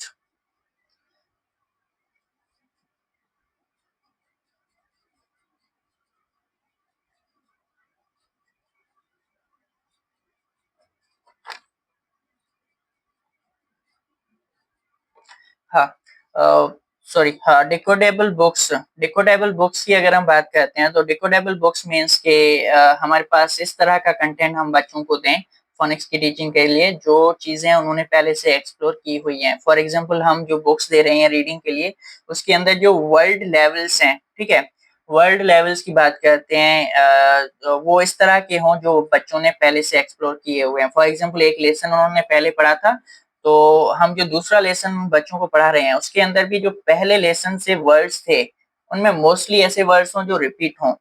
हाँ, सॉरी, हाँ, डिकोडेबल बुक्स की अगर हम बात करते हैं तो डिकोडेबल बुक्स मीन्स के हमारे पास इस तरह का कंटेंट हम बच्चों को दें फोनिक्स की टीचिंग के लिए, जो चीजें उन्होंने पहले से एक्सप्लोर की हुई हैं। फॉर एग्जांपल हम जो बुक्स दे रहे हैं रीडिंग के लिए, उसके अंदर जो वर्ल्ड लेवल्स हैं, ठीक है, वर्ल्ड लेवल्स की बात करते हैं, वो इस तरह के हों जो बच्चों ने पहले से एक्सप्लोर किए हुए हैं। फॉर एग्जांपल एक लेसन उन्होंने पहले पढ़ा था, तो हम जो दूसरा लेसन बच्चों को पढ़ा रहे हैं उसके अंदर भी जो पहले लेसन से वर्ड्स थे उनमें मोस्टली ऐसे वर्ड्स हों जो रिपीट हों।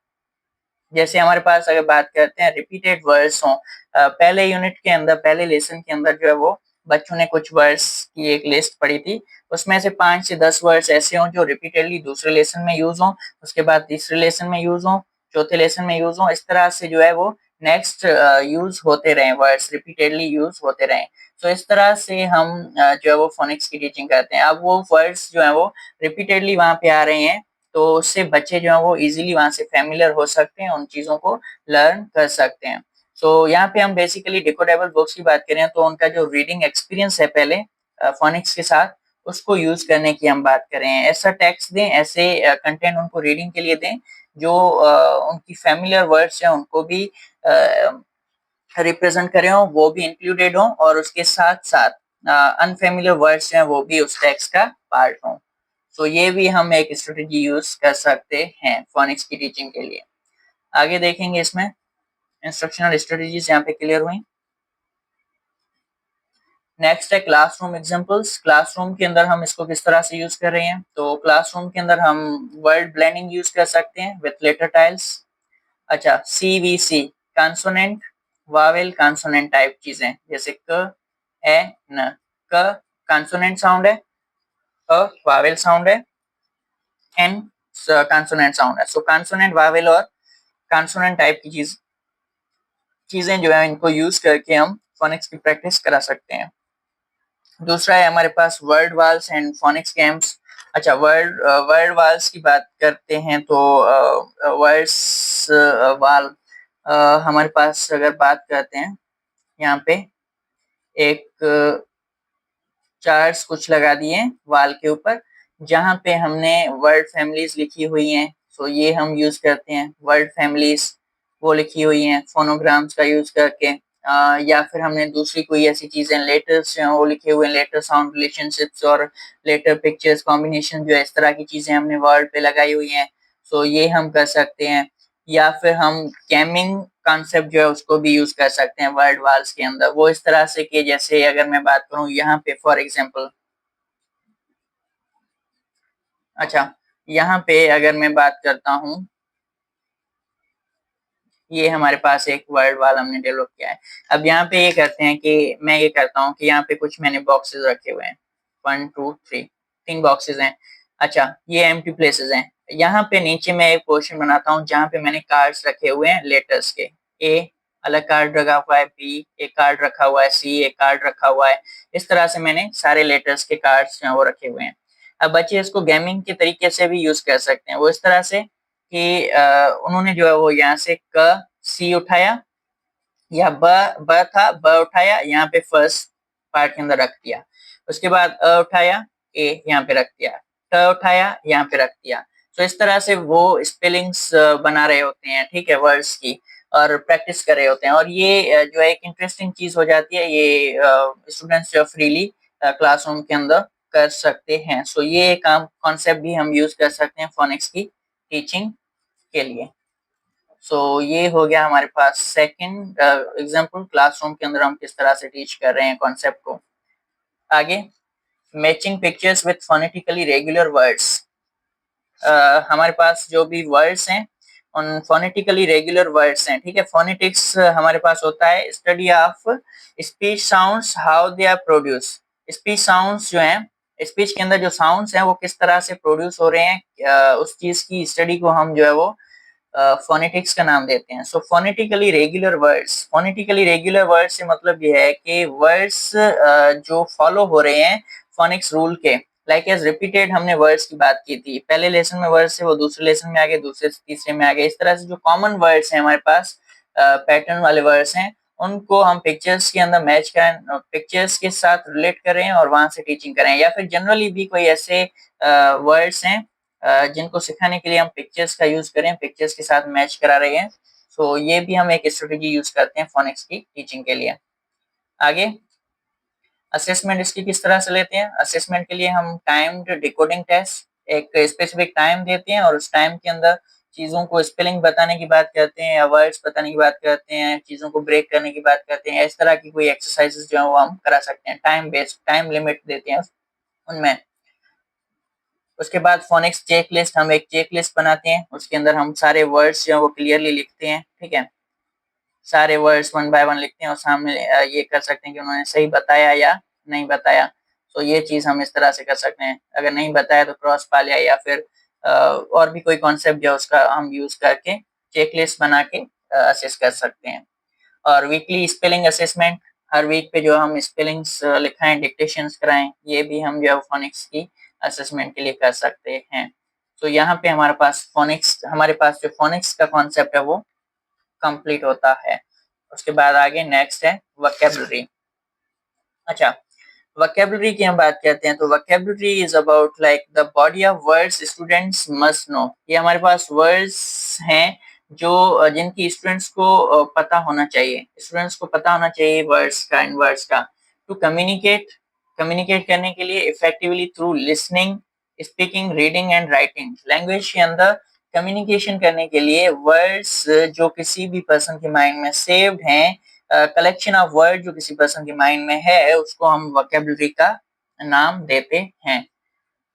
जैसे हमारे पास अगर बात करते हैं रिपीटेड वर्ड्स हों, पहले यूनिट के अंदर, पहले लेसन के अंदर जो है वो बच्चों ने कुछ वर्ड्स की एक लिस्ट पढ़ी थी, उसमें से 5 से 10 वर्ड्स ऐसे हों जो रिपीटेडली दूसरे लेसन में यूज हों, उसके बाद तीसरे लेसन में यूज हों, चौथे लेसन में यूज हों, इस तरह से जो है वो नेक्स्ट यूज होते रहे, वर्ड्स रिपीटेडली यूज होते रहे। तो इस तरह से हम जो है वो फोनिक्स की टीचिंग करते हैं। अब वो वर्ड्स जो है वो रिपीटेडली वहां पे आ रहे हैं तो उससे बच्चे जो है वो इजीली वहां से फेमिलियर हो सकते हैं, उन चीजों को लर्न कर सकते हैं। सो यहाँ पे हम बेसिकली डिकोडेबल बुक्स की बात करें तो उनका जो रीडिंग एक्सपीरियंस है पहले फोनिक्स के साथ, उसको यूज करने की हम बात करें। ऐसा टेक्स्ट दें, ऐसे कंटेंट उनको रीडिंग के लिए दें जो उनकी फेमिलियर वर्ड्स हैं उनको भी रिप्रेजेंट करे हों, वो भी इंक्लूडेड हों, और उसके साथ साथ अनफेमिलियर वर्ड्स हैं वो भी उस टेक्स्ट का पार्ट हों। तो ये भी हम एक स्ट्रेटेजी यूज कर सकते हैं फोनिक्स की टीचिंग के लिए। आगे देखेंगे, इसमें इंस्ट्रक्शनल स्ट्रेटेजीज यहाँ पे क्लियर हुई। नेक्स्ट है क्लासरूम एग्जांपल्स। क्लासरूम के अंदर हम इसको किस तरह से यूज कर रहे हैं, तो क्लासरूम के अंदर हम वर्ड ब्लेंडिंग यूज कर सकते हैं विथ लेटर टाइल्स। अच्छा, CVC, consonant Wavell consonant type चीजें, जैसे क, ए, न। क कंसोनेंट साउंड है, अ वावेल साउंड है, एन कंसोनेंट साउंड है। सो कंसोनेंट, वावेल और कंसोनेंट टाइप की चीजें जो है इनको यूज करके हम फोनिक्स की प्रैक्टिस करा सकते हैं। दूसरा है हमारे पास word walls and phonics games. अच्छा, वर्ड वाल्स की बात करते हैं तो वर्ड्स वाल हमारे पास अगर बात करते हैं, यहाँ पे एक चार्ट्स कुछ लगा दिए वाल के ऊपर जहाँ पे हमने वर्ड फैमिलीज लिखी हुई हैं। सो ये हम यूज करते हैं वर्ड फैमिलीज, वो लिखी हुई हैं फोनोग्राम्स का यूज करके। या फिर हमने दूसरी कोई ऐसी चीजें, लेटर्स वो लिखे हुए हैं, लेटर साउंड रिलेशनशिप्स और लेटर पिक्चर्स कॉम्बिनेशन, जो इस तरह की चीजें हमने वर्ड पे लगाई हुई हैं। सो ये हम कर सकते हैं। या फिर हम कैमिंग कॉन्सेप्ट जो है उसको भी यूज कर सकते हैं वर्ड वाल्स के अंदर, वो इस तरह से कि जैसे अगर मैं बात करूं यहाँ पे फॉर एग्जांपल अच्छा, यहाँ पे अगर मैं बात करता हूँ, ये हमारे पास एक वर्ड वाला हमने डेवलप किया है। अब यहाँ पे ये करते हैं कि मैं ये करता हूँ कि यहाँ पे कुछ मैंने बॉक्सेस रखे हुए हैं, 1 2 3 3 बॉक्सेस हैं। अच्छा, ये एम्प्टी प्लेसेस हैं। यहाँ पे नीचे मैं एक पोर्शन बनाता हूँ जहाँ पे मैंने कार्ड्स रखे हुए हैं लेटर्स के। ए अलग कार्ड रखा हुआ है, बी एक कार्ड रखा हुआ है, सी एक कार्ड रखा हुआ है। इस तरह से मैंने सारे लेटर्स के कार्ड्स जो हैं वो रखे हुए हैं। अब बच्चे इसको गेमिंग के तरीके से भी यूज कर सकते हैं, वो इस तरह से कि उन्होंने जो है वो यहाँ से क सी उठाया, या ब ब था, ब उठाया यहाँ पे फर्स्ट पार्ट के अंदर रख दिया। उसके बाद उठाया, ए यहाँ पे रख दिया, ट उठाया यहाँ पे रख दिया। तो इस तरह से वो स्पेलिंग्स बना रहे होते हैं, ठीक है, वर्ड्स की, और प्रैक्टिस कर रहे होते हैं। और ये जो है एक इंटरेस्टिंग चीज हो जाती है, ये स्टूडेंट्स जो फ्रीली क्लासरूम के अंदर कर सकते हैं। सो ये काम कॉन्सेप्ट भी हम यूज कर सकते हैं फोनिक्स की टीचिंग के लिए। सो ये हो गया हमारे पास सेकंड एग्जांपल, क्लासरूम के अंदर हम किस तरह से टीच कर रहे हैं कॉन्सेप्ट को। आगे, matching pictures with phonetically regular words. हमारे पास जो भी वर्ड्स हैं उन फोनेटिकली रेगुलर वर्ड्स हैं, ठीक है। फोनेटिक्स हमारे पास होता है study of speech sounds, how they are produce. Speech sounds जो हैं, स्पीच के अंदर जो साउंड्स हैं वो किस तरह से प्रोड्यूस हो रहे हैं, उस चीज की स्टडी को हम जो है वो फोनेटिक्स का नाम देते हैं। So phonetically regular words, phonetically regular words से मतलब ये है कि वर्ड्स जो फॉलो हो रहे हैं फोनिक्स रूल के, लाइक एज रिपीटेड, हमने वर्ड्स की बात की थी पहले लेसन में, वर्ड्स है वो दूसरे लेसन में आ गए, दूसरे से तीसरे में आ गए। इस तरह से जो कॉमन वर्ड्स हैं हमारे पास, पैटर्न वाले वर्ड्स हैं, उनको हम पिक्चर्स के अंदर मैच करें, पिक्चर्स के साथ रिलेट करें और वहां से टीचिंग करें। या फिर जनरली भी कोई ऐसे वर्ड्स हैं जिनको सिखाने के लिए हम पिक्चर्स का यूज करें, पिक्चर्स के साथ मैच करा रहे हैं। सो ये भी हम एक स्ट्रेटेजी यूज करते हैं फोनिक्स की टीचिंग के लिए। आगे, असेसमेंट इसकी किस तरह से लेते हैं। असेसमेंट के लिए हम टाइम्ड डिकोडिंग टेस्ट, एक स्पेसिफिक टाइम देते हैं और उस टाइम के अंदर चीजों को स्पेलिंग बताने की बात करते हैं, या वर्ड्स बताने की बात करते हैं, चीजों को ब्रेक करने की बात करते हैं। इस तरह की कोई एक्सरसाइजेस जो है वो हम करा सकते हैं, टाइम बेस्ड, टाइम लिमिट देते हैं उनमें। उसके बाद फोनिक्स चेक लिस्ट, हम एक चेक लिस्ट बनाते हैं, उसके अंदर हम सारे वर्ड्स जो है वो क्लियरली लिखते हैं, ठीक है, सारे वर्ड्स वन बाय वन लिखते हैं और सामने ये कर सकते हैं कि उन्होंने सही बताया या नहीं बताया। तो ये चीज हम इस तरह से कर सकते हैं, अगर नहीं बताया तो क्रॉस पा लिया, या फिर और भी कोई कॉन्सेप्ट जो उसका हम यूज करके चेक लिस्ट बना के असेस कर सकते हैं। और वीकली स्पेलिंग असेसमेंट, हर वीक पे जो हम स्पेलिंग्स लिखाएं, डिक्टेशंस कराएं, ये भी हम जो है फोनिक्स की असेसमेंट के लिए कर सकते हैं। तो यहाँ पे हमारे पास फोनिक्स, हमारे पास जो फोनिक्स का कॉन्सेप्ट है वो कंप्लीट होता है। उसके बाद आगे नेक्स्ट है वोकैबुलरी। अच्छा, वोकैबुलरी की हम बात करते हैं तो vocabulary is about like the body of words students must know. ये हमारे पास वर्ड्स हैं जो जिनकी स्टूडेंट्स को पता होना चाहिए, स्टूडेंट्स को पता होना चाहिए वर्ड्स का, इन वर्ड्स का। टू कम्युनिकेट, कम्युनिकेट करने के लिए effectively through listening, speaking, reading and writing. Language के अंदर कम्युनिकेशन करने के लिए वर्ड्स जो किसी भी पर्सन के माइंड में सेव्ड हैं, कलेक्शन ऑफ वर्ड जो किसी पर्सन के माइंड में है, उसको हम वोकैबुलरी का नाम देते हैं।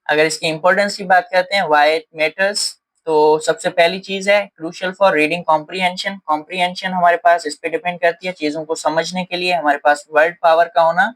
अगर इसकी इंपॉर्टेंस की बात करते हैं, व्हाई इट मैटर्स, तो सबसे पहली चीज है crucial for reading comprehension. Comprehension हमारे पास इस पे डिपेंड करती है, चीजों को समझने के लिए हमारे पास वर्ड पावर का होना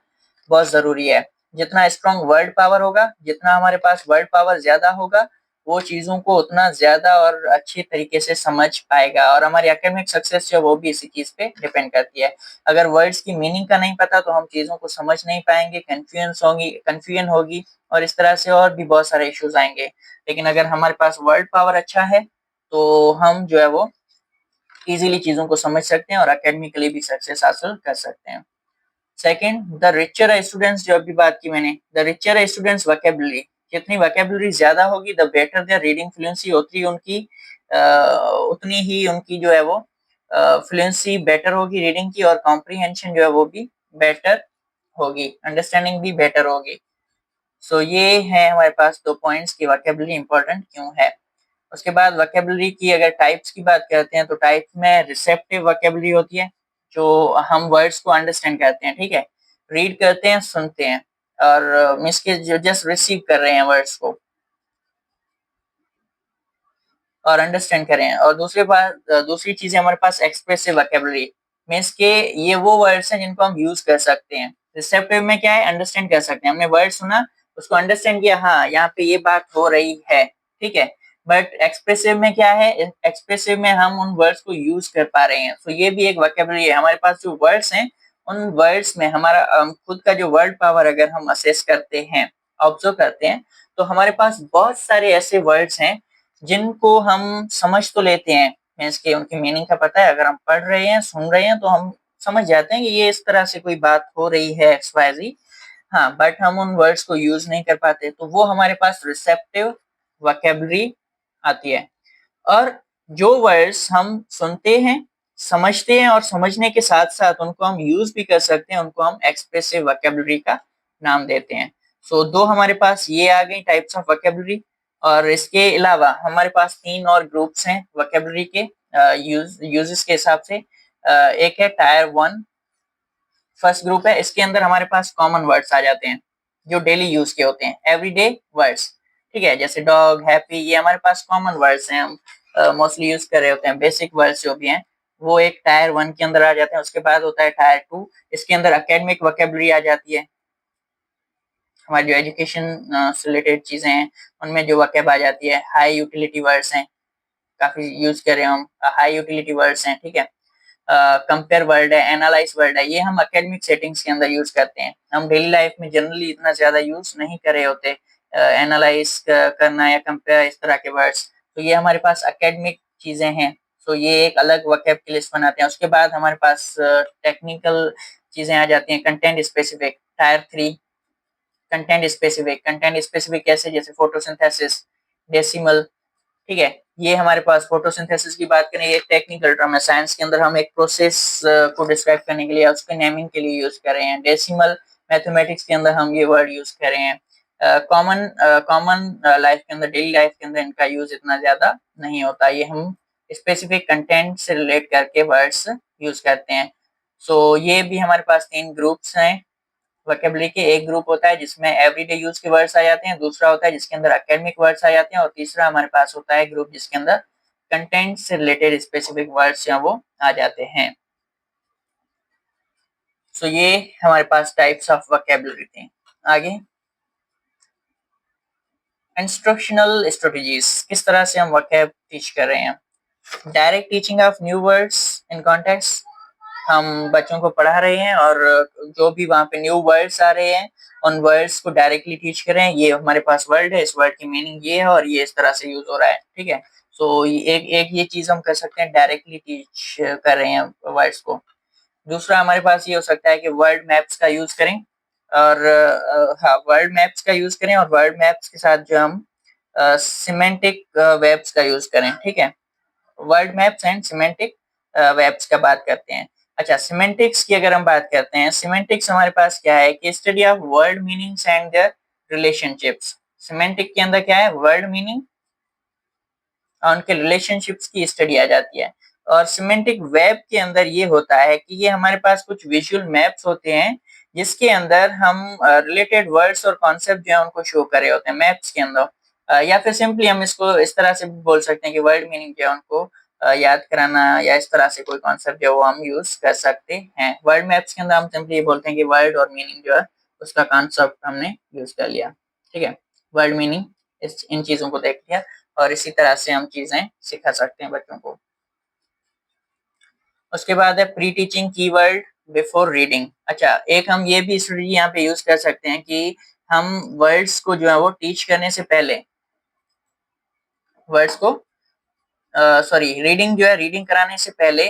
बहुत जरूरी है। जितना स्ट्रॉन्ग वर्ड पावर होगा, जितना हमारे पास वर्ड पावर ज्यादा होगा, वो चीजों को उतना ज्यादा और अच्छे तरीके से समझ पाएगा। और हमारी एकेडमिक सक्सेस जो वो भी इसी चीज पे डिपेंड करती है। अगर वर्ड्स की मीनिंग का नहीं पता तो हम चीजों को समझ नहीं पाएंगे, कंफ्यूजन होगी, और इस तरह से और भी बहुत सारे इश्यूज आएंगे। लेकिन अगर हमारे पास वर्ड पावर अच्छा है तो हम जो है वो इजीली चीजों को समझ सकते हैं और एकेडमिकली भी सक्सेस हासिल कर सकते हैं। सेकंड, द रिचर स्टूडेंट्स, जो अभी बात की मैंने, द रिचर स्टूडेंट्स वोकैबुलरी, जितनी वोकैबुलरी ज्यादा होगी the better their reading fluency, होती उनकी उतनी ही उनकी जो है वो फ्लुएंसी बेटर होगी रीडिंग की, और कॉम्प्रीहेंशन जो है वो भी बेटर होगी, अंडरस्टैंडिंग भी बेटर होगी। सो ये है हमारे पास 2 पॉइंट्स की वोकैबुलरी इंपॉर्टेंट क्यों है। उसके बाद वोकैबुलरी की अगर टाइप्स की बात करते हैं तो टाइप में रिसेप्टिव वोकैबुलरी होती है, जो हम वर्ड्स को अंडरस्टैंड करते हैं, ठीक है, रीड करते हैं, सुनते हैं, और मीन्स के जो जस्ट रिसीव कर रहे हैं वर्ड्स को। और अंडरस्टैंड करें। और दूसरी चीज है हमारे पास एक्सप्रेसिव वोकैबुलरी, मीन्स के ये वो वर्ड्स हैं जिनको हम यूज कर सकते हैं। रिसेप्टिव में क्या है, अंडरस्टैंड कर सकते हैं, हमने वर्ड सुना उसको अंडरस्टैंड किया, हाँ यहाँ पे ये बात हो रही है, ठीक है। बट एक्सप्रेसिव में क्या है, एक्सप्रेसिव में हम उन वर्ड्स को यूज कर पा रहे हैं। तो ये भी एक वोकैबुलरी है। हमारे पास जो वर्ड्स हैं उन वर्ड्स में हमारा खुद का जो वर्ड पावर अगर हम असेस करते हैं, ऑब्जर्व करते हैं, तो हमारे पास बहुत सारे ऐसे वर्ड्स हैं जिनको हम समझ तो लेते हैं, मीन्स के उनकी मीनिंग का पता है, अगर हम पढ़ रहे हैं सुन रहे हैं तो हम समझ जाते हैं कि ये इस तरह से कोई बात हो रही है एक्स वाई जी, हाँ, बट हम उन वर्ड्स को यूज नहीं कर पाते, तो वो हमारे पास रिसेप्टिव वोकैबुलरी आती है। और जो वर्ड्स हम सुनते हैं, समझते हैं और समझने के साथ साथ उनको हम यूज भी कर सकते हैं, उनको हम एक्सप्रेसिव वोकैबुलरी का नाम देते हैं। सो दो हमारे पास ये आ गई टाइप्स ऑफ वोकैबुलरी। और इसके अलावा हमारे पास तीन और ग्रुप्स हैं वोकैबुलरी के यूजेस के हिसाब से। एक है टायर 1, फर्स्ट ग्रुप है, इसके अंदर हमारे पास कॉमन वर्ड्स आ जाते हैं जो डेली यूज के होते हैं, एवरीडे वर्ड्स, ठीक है, जैसे डॉग, हैप्पी, ये हमारे पास कॉमन वर्ड्स हैं, हम मोस्टली यूज कर रहे होते हैं। बेसिक वर्ड्स जो भी हैं वो एक टायर 1 के अंदर आ जाते हैं। उसके बाद होता है टायर 2, इसके अंदर एकेडमिक वोकैबुलरी आ जाती है, हमारी जो एजुकेशन से रिलेटेड चीजें हैं उनमें जो वोकैब आ जाती है। हाई यूटिलिटी वर्ड्स हैं, काफी यूज कर रहे हैं हम, हाई यूटिलिटी वर्ड्स हैं, ठीक है। कंपेयर वर्ड है, एनालाइज वर्ड है, ये हम एकेडमिक सेटिंग्स के अंदर यूज करते हैं, हम डेली लाइफ में जनरली इतना ज्यादा यूज नहीं कर रहे होते एनालाइज करना या कंपेयर, इस तरह के वर्ड्स। तो ये हमारे पास एकेडमिक चीजें हैं, तो ये एक अलग वोकैब की लिस्ट बनाते हैं। उसके बाद हमारे पास टेक्निकल चीजें आ जाती हैं, content specific, tyre 3, content specific कैसे, जैसे फोटोसिंथेसिस, डेसिमल, ठीक है। ये हमारे पास फोटोसिंथेसिस की बात करें, ये टेक्निकल टर्म है, साइंस के अंदर हम एक प्रोसेस को डिस्क्राइब करने के लिए उसके नेमिंग के लिए यूज कर रहे हैं। डेसिमल मैथमेटिक्स के अंदर हम ये वर्ड यूज कर रहे हैं। कॉमन लाइफ के अंदर, डेली लाइफ के अंदर इनका यूज इतना ज्यादा नहीं होता, ये हम स्पेसिफिक कंटेंट से रिलेट करके वर्ड्स यूज करते हैं। सो ये भी हमारे पास तीन ग्रुप्स हैं वोकैबुलरी के। एक ग्रुप होता है जिसमें एवरीडे यूज के वर्ड्स आ जाते हैं, दूसरा होता है जिसके अंदर एकेडमिक वर्ड्स आ जाते हैं, और तीसरा हमारे पास होता है ग्रुप जिसके अंदर कंटेंट से रिलेटेड स्पेसिफिक वर्ड्स या वो आ जाते हैं। सो ये हमारे पास टाइप्स ऑफ वोकैबुलरी थे। आगे इंस्ट्रक्शनल स्ट्रेटजीज, किस तरह से हम वोकैब टीच कर रहे हैं। Direct teaching of new words in context, हम बच्चों को पढ़ा रहे हैं और जो भी वहाँ पे न्यू वर्ड्स आ रहे हैं उन वर्ड्स को डायरेक्टली टीच करें, ये हमारे पास वर्ड है, इस वर्ड की मीनिंग ये है और ये इस तरह से यूज हो रहा है, ठीक है। सो एक एक ये चीज हम कर सकते हैं, डायरेक्टली टीच कर रहे हैं वर्ड्स को। दूसरा हमारे पास ये हो सकता है कि वर्ड मैप्स का यूज करें, और हाँ, वर्ड मैप्स का यूज करें, और वर्ड मैप्स के साथ जो हम सिमेंटिक वेब्स का यूज करें, ठीक है। Word maps and semantic webs का बात करते हैं। अच्छा, सिमेंटिक्स की अगर हम बात करते हैं, सिमेंटिक्स हमारे पास क्या है कि study of word meanings and there relationships. Semantic के अंदर क्या है, वर्ड मीनिंग और उनके रिलेशनशिप्स की स्टडी आ जाती है। और सिमेंटिक वेब के अंदर ये होता है कि ये हमारे पास कुछ विजुअल मैप्स होते हैं जिसके अंदर हम रिलेटेड वर्ड्स और कॉन्सेप्ट जो है उनको शो कर रहे होते हैं मैप्स के अंदर। या फिर सिंपली हम इसको इस तरह से भी बोल सकते हैं कि वर्ड मीनिंग जो है उनको याद कराना, या इस तरह से कोई कॉन्सेप्ट जो है वो हम यूज कर सकते हैं। वर्ड मैप्स के अंदर हम सिंपली ये बोलते हैं कि वर्ड और मीनिंग जो है उसका कॉन्सेप्ट हमने यूज कर लिया, ठीक है। वर्ड मीनिंग इन चीजों को देख लिया, और इसी तरह से हम चीजें सिखा सकते हैं बच्चों को। उसके बाद है pre teaching keyword before reading. अच्छा, एक हम ये भी स्ट्रेटजी यहाँ पे यूज कर सकते हैं कि हम वर्ड्स को जो है वो टीच करने से पहले, वर्ड्स को सॉरी रीडिंग जो है, रीडिंग कराने से पहले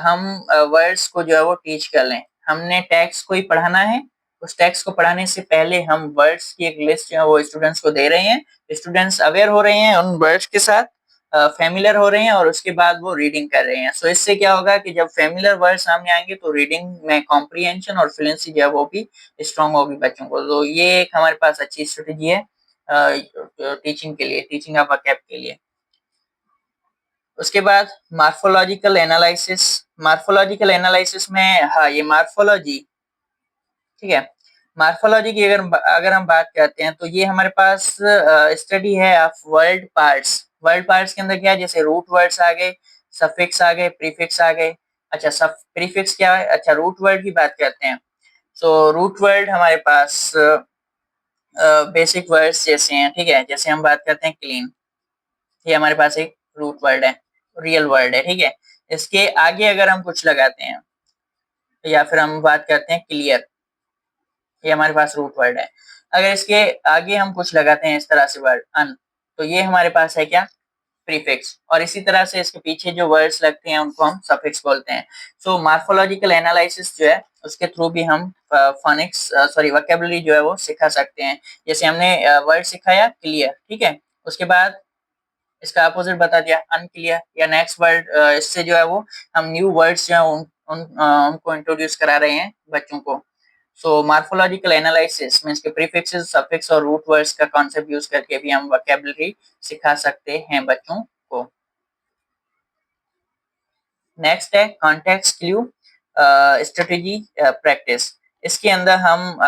हम वर्ड्स को जो है वो टीच कर लें। हमने टेक्स्ट को ही पढ़ाना है, उस टेक्स्ट को पढ़ाने से पहले हम वर्ड्स की एक लिस्ट जो है वो स्टूडेंट्स को दे रहे हैं, स्टूडेंट्स अवेयर हो रहे हैं उन वर्ड्स के साथ, फेमिलियर हो रहे हैं, और उसके बाद वो रीडिंग कर रहे हैं। सो इससे क्या होगा कि जब फेमिलियर वर्ड सामने आएंगे तो रीडिंग में कॉम्प्रिहेंशन और फ्लुएंसी जो है वो भी स्ट्रांग होगी बच्चों को। तो ये एक हमारे पास अच्छी स्ट्रेटेजी है टीचिंग के लिए, टीचिंग ऑफ वोकैब के लिए। उसके बाद मार्फोलॉजिकल एनालिसिस। मार्फोलॉजिकल एनालिसिस में, हाँ, ये मार्फोलॉजी, ठीक है, मार्फोलॉजी की अगर अगर हम बात करते हैं तो ये हमारे पास स्टडी है of word parts. Word parts के अंदर क्या है, जैसे रूट वर्ड्स आ गए, सफिक्स आ गए, प्रीफिक्स आ गए। अच्छा, सब प्रीफिक्स क्या है? अच्छा, रूट वर्ड की बात करते हैं। सो रूट वर्ड हमारे पास बेसिक वर्ड्स जैसे हैं, ठीक है। जैसे हम बात करते हैं क्लीन, ये हमारे पास एक रूट वर्ड है, रियल वर्ड है, ठीक है। इसके आगे अगर हम कुछ लगाते हैं, या फिर हम बात करते हैं क्लियर, ये हमारे पास रूट वर्ड है। अगर इसके आगे हम कुछ लगाते हैं इस तरह से वर्ड अन, तो ये हमारे पास है क्या? प्रीफिक्स। और इसी तरह से इसके पीछे जो वर्ड्स लगते हैं उनको हम सफिक्स बोलते हैं। सो मार्फोलॉजिकल एनालिसिस जो है उसके थ्रू भी हम फोनिक्स सॉरी वोकैबुलरी जो है वो सिखा सकते हैं। जैसे हमने वर्ड सिखाया क्लियर, ठीक है, उसके बाद इसका अपोजिट बता दिया अनक्लियर, या नेक्स्ट वर्ड इससे जो है वो हम न्यू वर्ड्स जो है उनको इंट्रोड्यूस करा रहे हैं बच्चों को। सो मार्फोलॉजिकल एनालिसिस मींस के प्रीफिक्सेस, सफिक्स और रूट वर्ड्स का कॉन्सेप्ट यूज करके भी हम वोकैबुलरी सिखा सकते हैं बच्चों को। नेक्स्ट है कॉन्टेक्स्ट क्लू स्ट्रेटेजी प्रैक्टिस। इसके अंदर हम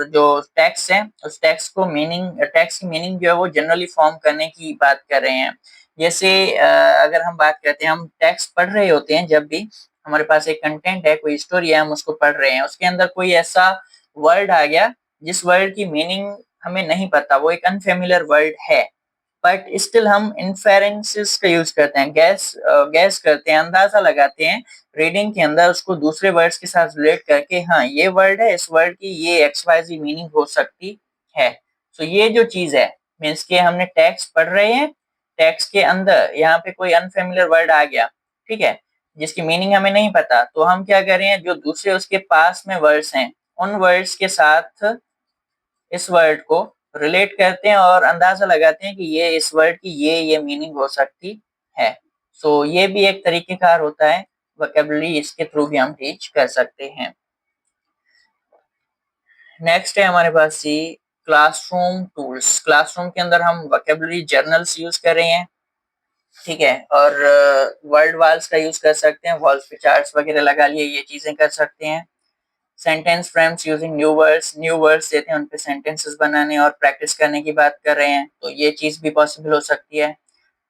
जो टेक्स्ट है उस टेक्स्ट को मीनिंग, टेक्स्ट की मीनिंग जो है वो जनरली फॉर्म करने की बात कर रहे हैं। जैसे अगर हम बात करते हैं, हम टेक्स्ट पढ़ रहे होते हैं, जब भी हमारे पास एक कंटेंट है, कोई स्टोरी है, हम उसको पढ़ रहे हैं, उसके अंदर कोई ऐसा वर्ड आ गया जिस वर्ड की मीनिंग हमें नहीं पता, वो एक अनफेमिलियर वर्ड है, बट स्टिल हम इन्फेरेंसेस का यूज करते हैं, गैस करते हैं, अंदाजा लगाते हैं रीडिंग के अंदर, उसको दूसरे वर्ड्स के साथ रिलेट करके, हाँ ये वर्ड है, इस वर्ड की ये एक्स वाई जी मीनिंग हो सकती है। सो ये जो चीज है, मीन्स के हमने टेक्स्ट पढ़ रहे हैं, टेक्स्ट के अंदर यहाँ पे कोई अनफेमिलियर वर्ड आ गया, ठीक है, जिसकी मीनिंग हमें नहीं पता, तो हम क्या कर रहे हैं, जो दूसरे उसके पास में वर्ड्स हैं उन वर्ड्स के साथ इस वर्ड को रिलेट करते हैं और अंदाजा लगाते हैं कि ये इस वर्ड की ये मीनिंग हो सकती है। सो ये भी एक तरीकेकार होता है वोकैबुलरी, इसके थ्रू भी हम टीच कर सकते हैं। नेक्स्ट है हमारे पास सी क्लासरूम टूल्स। क्लासरूम के अंदर हम वोकैबुलरी जर्नल्स यूज कर रहे हैं, ठीक है, और वर्ड वॉल्स का यूज कर सकते हैं, वॉल्स पे चार्ट्स वगैरह लगा लिए, ये चीजें कर सकते हैं। Sentence frames using new words देते हैं, उन पे सेंटेंसेस बनाने और प्रैक्टिस करने की बात कर रहे हैं, तो ये चीज भी पॉसिबल हो सकती है।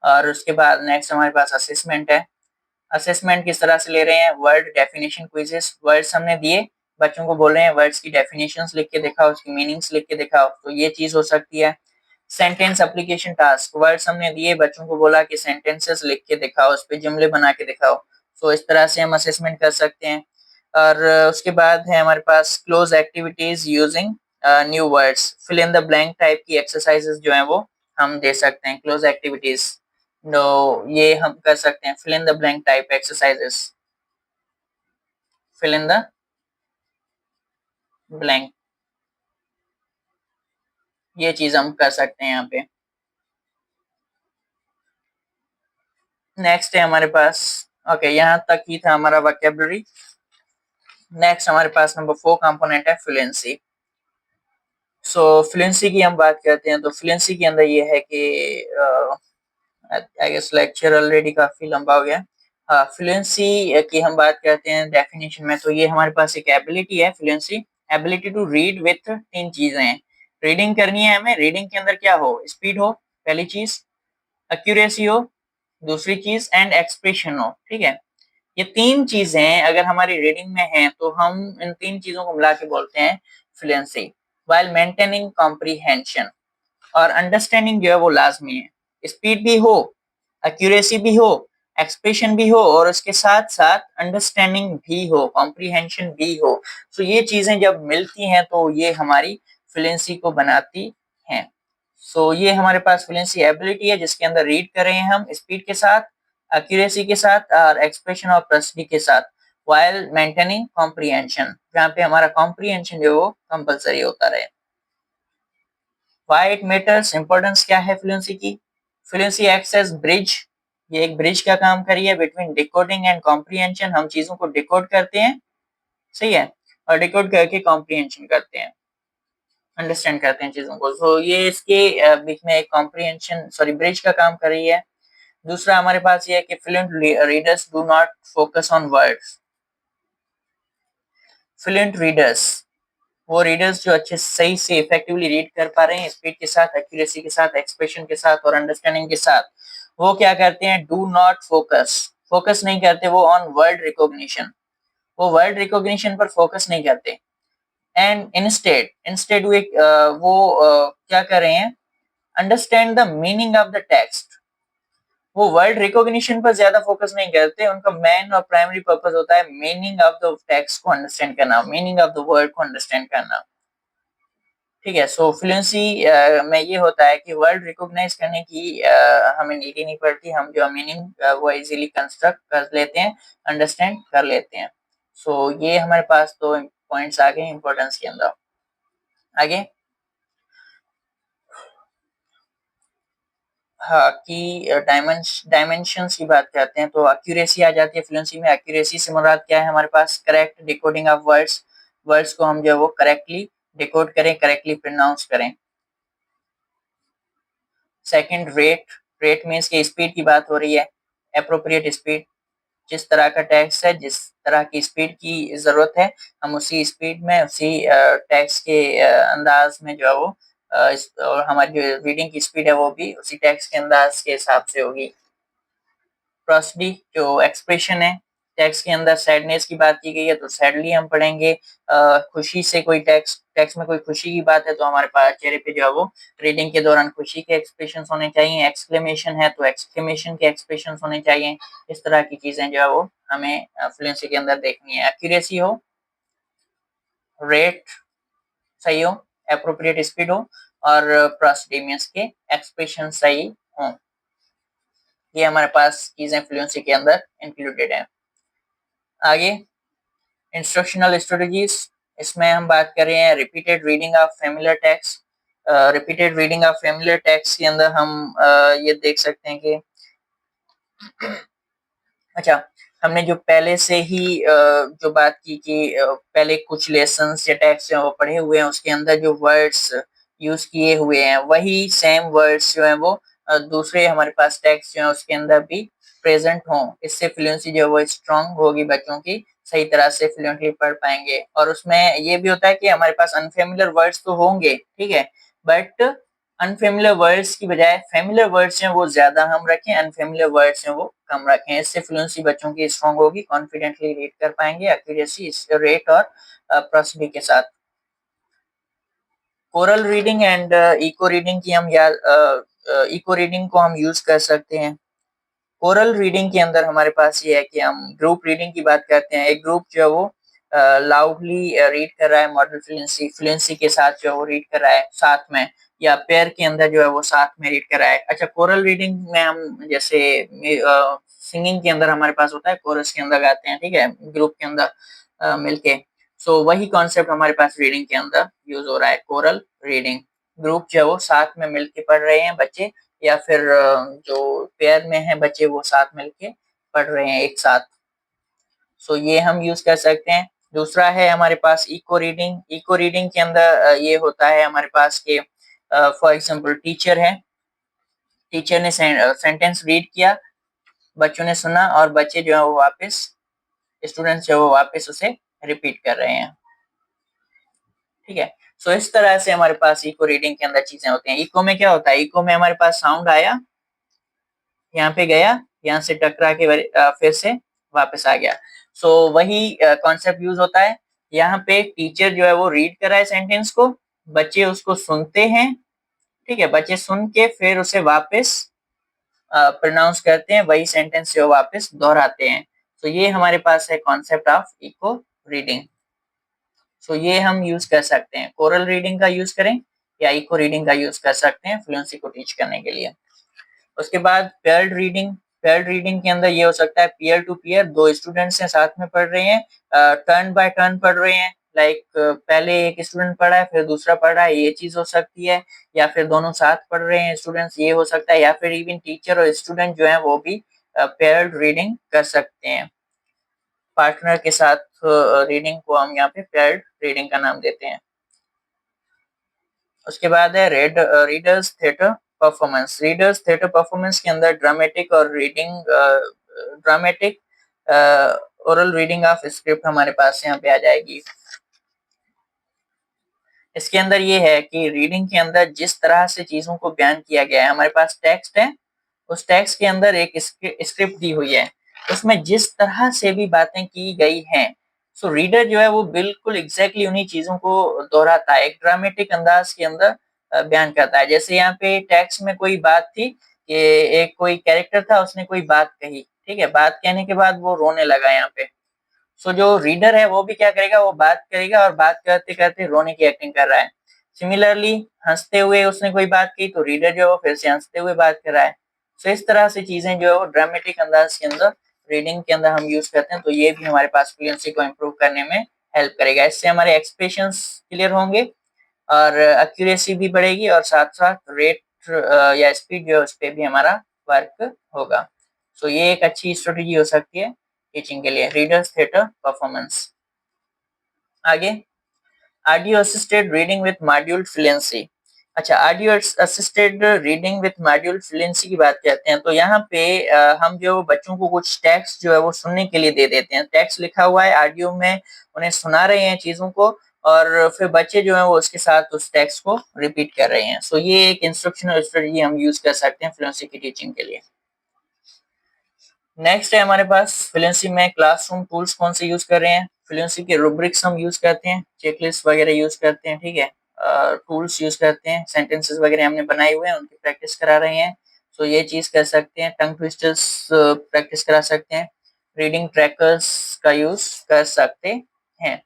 और उसके बाद नेक्स्ट हमारे पास असेसमेंट है। असेसमेंट किस तरह से ले रहे हैं, वर्ड डेफिनेशन क्विजेस, वर्ड्स हमने दिए, बच्चों को बोल रहे हैं वर्ड्स की डेफिनेशंस लिख के दिखाओ, उसकी मीनिंग्स लिख के दिखाओ, तो ये चीज हो सकती है। सेंटेंस एप्लीकेशन टास्क, वर्ड्स हमने दिए, बच्चों को बोला कि सेंटेंसेस लिख के दिखाओ, उस पे जुमले बना के दिखाओ, तो इस तरह से हम असेसमेंट कर सकते हैं। और उसके बाद है हमारे पास cloze activities using new words, fill in the blank type की एक्सरसाइजेस जो है वो हम दे सकते हैं, क्लोज एक्टिविटीज। नो, ये हम कर सकते हैं, fill in the blank type exercises, fill in the blank, ये चीज हम कर सकते हैं यहाँ पे। नेक्स्ट है हमारे पास, ओके यहाँ तक ही था हमारा वोकैबुलरी। नेक्स्ट हमारे पास नंबर 4 कंपोनेंट है फ्लुएंसी। सो फ्लुएंसी की हम बात करते हैं, तो फ्लुएंसी के अंदर ये है कि आई गेस लेक्चर ऑलरेडी काफी लंबा हो गया। हाँ, फ्लुएंसी की हम बात करते हैं डेफिनेशन में, तो ये हमारे पास एक एबिलिटी है fluency, ability to read with, तीन चीजें हैं, रीडिंग करनी है हमें, रीडिंग के अंदर क्या हो, स्पीड हो पहली चीज, एक्यूरेसी हो दूसरी चीज, एंड एक्सप्रेशन हो, ठीक है। ये तीन चीजें अगर हमारी रीडिंग में हैं तो हम इन तीन चीजों को मिला के बोलते हैं फ्लुएंसी, व्हाइल मेंटेनिंग कॉम्प्रिहेंशन। और अंडरस्टैंडिंग जो है वो लाजमी है, स्पीड भी हो, एक्यूरेसी भी हो, एक्सप्रेशन भी हो, और उसके साथ साथ अंडरस्टैंडिंग भी हो, कॉम्प्रिहेंशन भी हो। तो ये चीजें जब मिलती हैं तो ये हमारी फ्लुएंसी को बनाती हैं। सो ये हमारे पास फ्लुएंसी एबिलिटी है जिसके अंदर रीड कर रहे हैं हम स्पीड के साथ, एक्यूरेसी के साथ और एक्सप्रेशन और प्रसिटी के साथ, while मेंटेनिंग कॉम्प्रिहेंशन, जहाँ पे हमारा कॉम्प्रिहेंशन जो है वो कंपलसरी होता रहे। व्हाई इट मैटर्स, इंपॉर्टेंस क्या है फ्लुएंसी की, फ्लुएंसी एक्ट्स एज ब्रिज, ये एक ब्रिज का काम करी है बिटवीन डिकोडिंग एंड कॉम्प्रिहेंशन, हम चीजों को डिकोड करते हैं, सही है, और डिकोड करके कॉम्प्रिहेंशन करते हैं, अंडरस्टैंड करते हैं चीजों को। तो ये इसके बीच में एक कॉम्प्रिहेंशन सॉरी ब्रिज का काम कर रही है। दूसरा हमारे पास ये है कि fluent readers do not focus on words, fluent readers वो रीडर्स जो अच्छे सही से इफेक्टिवली रीड कर पा रहे हैं, स्पीड के साथ, एक्यूरेसी के साथ, एक्सप्रेशन के साथ और अंडरस्टैंडिंग के साथ, वो क्या करते हैं, डू नॉट फोकस, फोकस नहीं करते वो ऑन वर्ड रिकॉग्निशन, वो वर्ड रिकॉग्निशन पर फोकस नहीं करते। एंड इंस्टेड इंस्टेड वो क्या कर रहे हैं, understand the meaning of the text, वो वर्ड रिकॉग्निशन पर ज्यादा फोकस नहीं करते, उनका मेन और प्राइमरी पर्पस होता है मीनिंग ऑफ द टेक्स्ट को अंडरस्टैंड करना, मीनिंग ऑफ द वर्ड को अंडरस्टैंड करना। ठीक है, सो फ्लुएंसी में ये होता है कि वर्ड रिकॉग्नाइज करने की हमें नीड ही नहीं पड़ती, हम जो मीनिंग वो इजीली कंस्ट्रक्ट कर लेते हैं, अंडरस्टैंड कर लेते हैं। सो ये हमारे पास दो पॉइंट्स आ गए इंपॉर्टेंस के अंदर। आगे हाँ कि डायमेंशंस की बात करते हैं तो एक्यूरेसी आ जाती है फ्लुएंसी में। एक्यूरेसी से मुराद क्या है, हमारे पास correct decoding of words, words को हम जो है वो करेक्टली डिकोड करें, करेक्टली प्रोनाउंस करें। सेकंड रेट, रेट मीन्स की स्पीड की बात हो रही है, एप्रोप्रिएट स्पीड, जिस तरह का टेक्स्ट है, जिस तरह की स्पीड की जरूरत है, हम उसी स्पीड में उसी टेक्स्ट के अंदाज में जो है वो और हमारी जो रीडिंग की स्पीड है वो भी उसी टेक्स्ट के अंदाज के हिसाब से होगी। प्रोसडी जो एक्सप्रेशन है, टेक्स्ट के अंदर सैडनेस की बात की गई है तो सैडली हम पढ़ेंगे। खुशी से कोई टेक्स्ट टेक्स्ट में कोई खुशी की बात है तो हमारे पास चेहरे पे जो है वो रीडिंग के दौरान खुशी के एक्सप्रेशन होने चाहिए। एक्सक्लेमेशन है तो एक्सक्लेमेशन के एक्सप्रेशन होने चाहिए। इस तरह की चीजें जो है वो हमें फ्लुएंसी के अंदर देखनी है। एक्यूरेसी हो, रेट सही हो, एप्रोप्रिएट स्पीड हो और प्रोसडीमियस के एक्सप्रेशन सही हो, ये हमारे पास चीजें फ्लुएंसी के अंदर इंक्लूडेड है। आगे इंस्ट्रक्शनल स्ट्रेटजीज, इसमें हम बात कर रहे हैं repeated reading of familiar text. Repeated reading of familiar text के अंदर हम ये देख सकते हैं कि अच्छा, हमने जो पहले से ही जो बात की कि पहले कुछ लेसन्स या टेक्स्ट जो वो पढ़े हुए हैं उसके अंदर जो वर्ड्स यूज किए हुए हैं वही सेम वर्ड्स जो है वो दूसरे हमारे पास टेक्स्ट जो है उसके अंदर भी प्रेजेंट हों। इससे फ्लुएंसी जो है वो स्ट्रांग होगी, बच्चों की सही तरह से फ्लुएंटली पढ़ पाएंगे। और उसमें ये भी होता है कि हमारे पास अनफेमिलियर वर्ड्स तो होंगे, ठीक है, बट अनफेमिलियर वर्ड्स की बजाय फेमिलियर वर्ड्स हैं वो ज्यादा हम रखें, अनफेमिलियर वर्ड्स हैं वो कम रखें। इससे फ्लुएंसी बच्चों की स्ट्रांग होगी, कॉन्फिडेंटली रीड कर पाएंगे एक्यूरेसी रेट और प्रोसिडी के साथ। Choral reading and echo reading की हम याद इको रीडिंग को हम यूज कर सकते हैं। कोरल रीडिंग के अंदर हमारे पास ये है कि हम ग्रुप रीडिंग की बात करते हैं। एक ग्रुप जो है वो लाउडली रीड कर रहा है, मॉडल फ्लुएंसी फ्लुएंसी के साथ जो है वो रीड कर रहा है साथ में, या पेयर के अंदर जो है वो साथ में रीड कर रहा है। अच्छा, कोरल रीडिंग में हम जैसे सिंगिंग के अंदर हमारे पास होता है, कोरस के अंदर गाते हैं, ठीक है, ग्रुप के अंदर मिलके। सो वही कॉन्सेप्ट हमारे पास रीडिंग के अंदर यूज हो रहा है, कोरल रीडिंग। ग्रुप जो है वो साथ में मिलके पढ़ रहे हैं बच्चे, या फिर जो पेयर में है बच्चे वो साथ मिलके पढ़ रहे हैं एक साथ। सो ये हम यूज कर सकते हैं। दूसरा है हमारे पास इको रीडिंग। इको रीडिंग के अंदर ये होता है हमारे पास के फॉर एग्जांपल टीचर है, टीचर ने सेंटेंस रीड किया, बच्चों ने सुना और बच्चे जो है वो वापस, स्टूडेंट्स जो है वो वापस उसे रिपीट कर रहे हैं, ठीक है। सो इस तरह से हमारे पास इको रीडिंग के अंदर चीजें होती हैं। इको में क्या होता है, इको में हमारे पास साउंड आया, यहाँ पे गया, यहाँ से टकरा के फिर से वापस आ गया। सो वही कॉन्सेप्ट यूज होता है। यहाँ पे टीचर जो है वो रीड कर रहा है सेंटेंस को, बच्चे उसको सुनते हैं, ठीक है, बच्चे सुन के फिर उसे वापस प्रोनाउंस करते हैं, वही सेंटेंस जो वापस दोहराते हैं। तो ये हमारे पास है कॉन्सेप्ट ऑफ इको रीडिंग। सो ये हम यूज कर सकते हैं, कोरल रीडिंग का यूज करें या इको रीडिंग का यूज कर सकते हैं फ्लुएंसी को टीच करने के लिए। उसके बाद पेयर्ड रीडिंग, पेयर्ड रीडिंग के अंदर ये हो सकता है पीयर टू पीयर, दो स्टूडेंट्स हैं साथ में पढ़ रहे हैं, टर्न बाय टर्न पढ़ रहे हैं, लाइक पहले एक स्टूडेंट पढ़ा है फिर दूसरा पढ़ रहा है, ये चीज हो सकती है। या फिर दोनों साथ पढ़ रहे हैं स्टूडेंट्स, ये हो सकता है। या फिर इवन टीचर और स्टूडेंट जो है वो भी पेयर्ड रीडिंग कर सकते हैं। पार्टनर के साथ रीडिंग को हम यहाँ पे पेयर्ड रीडिंग का नाम देते हैं। उसके बाद है readers theatre performance. Readers theatre performance के अंदर ड्रामेटिक और reading, dramatic oral reading of script हमारे पास यहाँ पे आ जाएगी। इसके अंदर ये है कि रीडिंग के अंदर जिस तरह से चीजों को बयान किया गया है, हमारे पास टेक्स्ट है, उस टेक्स्ट के अंदर एक स्क्रिप्ट दी हुई है, उसमें जिस तरह से भी बातें की गई हैं, सो रीडर जो है वो बिल्कुल एग्जैक्टली उन्हीं चीजों को दोहराता है, एक ड्रामेटिक अंदाज के अंदर बयान करता है। जैसे यहाँ पे टेक्स्ट में कोई बात थी कि एक कोई कैरेक्टर था, उसने कोई बात कही, ठीक है, बात कहने के बाद वो रोने लगा यहाँ पे। सो जो रीडर है वो भी क्या करेगा, वो बात करेगा और बात करते करते रोने की एक्टिंग कर रहा है। सिमिलरली हंसते हुए उसने कोई बात की तो रीडर जो है वो फिर से हंसते हुए बात कर रहा है। सो इस तरह से चीजें जो है वो ड्रामेटिक अंदाज के अंदर रीडिंग के अंदर हम यूज करते हैं, तो ये भी हमारे पास फ्लुएंसी को इम्प्रूव करने में हेल्प करेगा। इससे हमारे एक्सप्रेशंस क्लियर होंगे और एक्यूरेसी भी बढ़ेगी और साथ साथ रेट या स्पीड जो है उस पर भी हमारा वर्क होगा। सो ये एक अच्छी स्ट्रेटेजी हो सकती है टीचिंग के लिए, रीडर्स थिएटर परफॉर्मेंस। आगे, audio assisted reading with module fluency. अच्छा, audio assisted reading with module fluency की बात करते हैं, तो यहाँ पे हम जो बच्चों को कुछ टेक्स्ट जो है वो सुनने के लिए दे देते हैं, टेक्स्ट लिखा हुआ है, ऑडियो में उन्हें सुना रहे हैं चीजों को, और फिर बच्चे जो है वो उसके साथ उस टेक्स्ट को रिपीट कर रहे हैं। सो ये एक इंस्ट्रक्शनल स्ट्रेटजी हम यूज कर सकते हैं फ्लुएंसी की टीचिंग के लिए। नेक्स्ट है हमारे पास फ्लुएंसी में क्लासरूम टूल्स कौन से यूज कर रहे हैं। फ्लुएंसी के रूब्रिक्स हम यूज करते हैं, चेकलिस्ट वगैरह यूज करते हैं, ठीक है, टूल्स यूज करते हैं, सेंटेंसेस वगैरह हमने बनाए हुए हैं उनकी प्रैक्टिस करा रहे हैं। सो ये चीज कर सकते हैं, टंग ट्विस्टर्स प्रैक्टिस करा सकते हैं, रीडिंग ट्रैकर्स का यूज कर सकते हैं।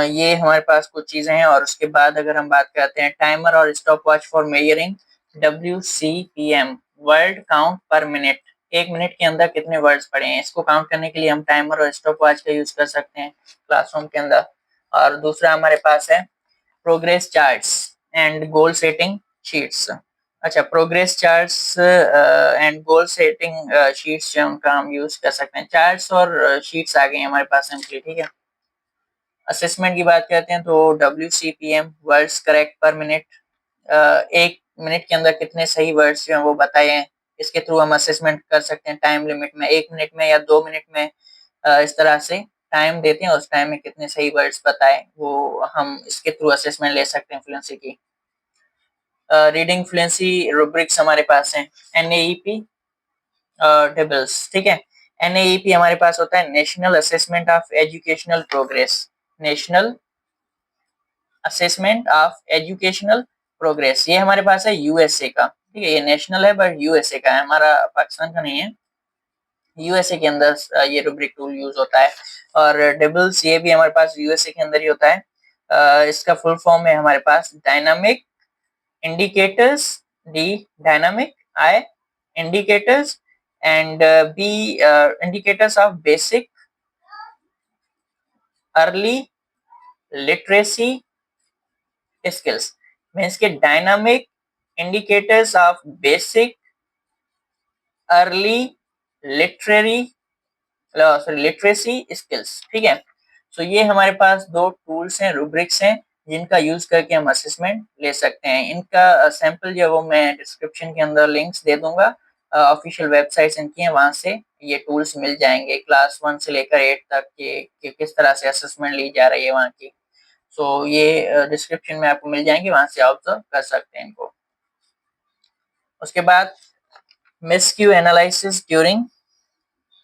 ये हमारे पास कुछ चीजें हैं। और उसके बाद अगर हम बात करते हैं टाइमर और stop watch for measuring WCPM, word count पर मिनट, एक मिनट के अंदर कितने वर्ड्स पढ़े हैं, इसको काउंट करने के लिए हम टाइमर और स्टॉप वॉच का यूज कर सकते हैं क्लासरूम के अंदर। और दूसरा हमारे पास है progress charts and goal setting sheets. अच्छा, progress charts and goal setting sheets जो उनका हम यूज कर सकते हैं, चार्ट्स और शीट्स आ गए हमारे पास सिंपली, ठीक है। असेसमेंट की बात करते हैं तो WCPM, वर्ड्स करेक्ट पर मिनट, एक मिनट के अंदर कितने सही वर्ड्स जो हैं वो बताए हैं, इसके थ्रू हम असेसमेंट कर सकते हैं। टाइम लिमिट में 1 मिनट में या 2 मिनट में इस तरह से टाइम देते हैं, उस टाइम में कितने सही वर्ड्स बताए वो हम इसके थ्रू असेसमेंट ले सकते हैं फ्लुएंसी की। रीडिंग फ्लुएंसी रूब्रिक्स हमारे पास हैं, NAEP टेबल्स, ठीक है। NAEP हमारे पास होता है national assessment of educational progress, national assessment of educational progress, ये हमारे पास है USA का, ठीक है, ये नेशनल है बट USA का है, हमारा पाकिस्तान का नहीं है, USA के अंदर ये रूब्रिक टूल यूज होता है। और डेबल्स ये भी हमारे पास USA के अंदर ही होता है। इसका फुल फॉर्म है हमारे पास dynamic indicators, D dynamic, I indicators and B indicators of basic early literacy skills, means के dynamic indicators of basic early literary sorry literacy skills, ठीक है। सो ये हमारे पास दो टूल्स हैं, रूब्रिक्स हैं, जिनका यूज करके हम असेसमेंट ले सकते हैं। इनका सैंपल जो है वो मैं डिस्क्रिप्शन के अंदर लिंक्स दे दूंगा, ऑफिशियल वेबसाइट्स इनकी हैं, वहां से ये टूल्स मिल जाएंगे क्लास 1 से लेकर 8 तक के किस तरह से असेसमेंट ली जा रही है वहाँ की। सो ये डिस्क्रिप्शन में आपको मिल जाएंगे, वहां से ऑब्जर्व कर सकते हैं इनको। उसके बाद मिसक्यू एनालिसिस ड्यूरिंग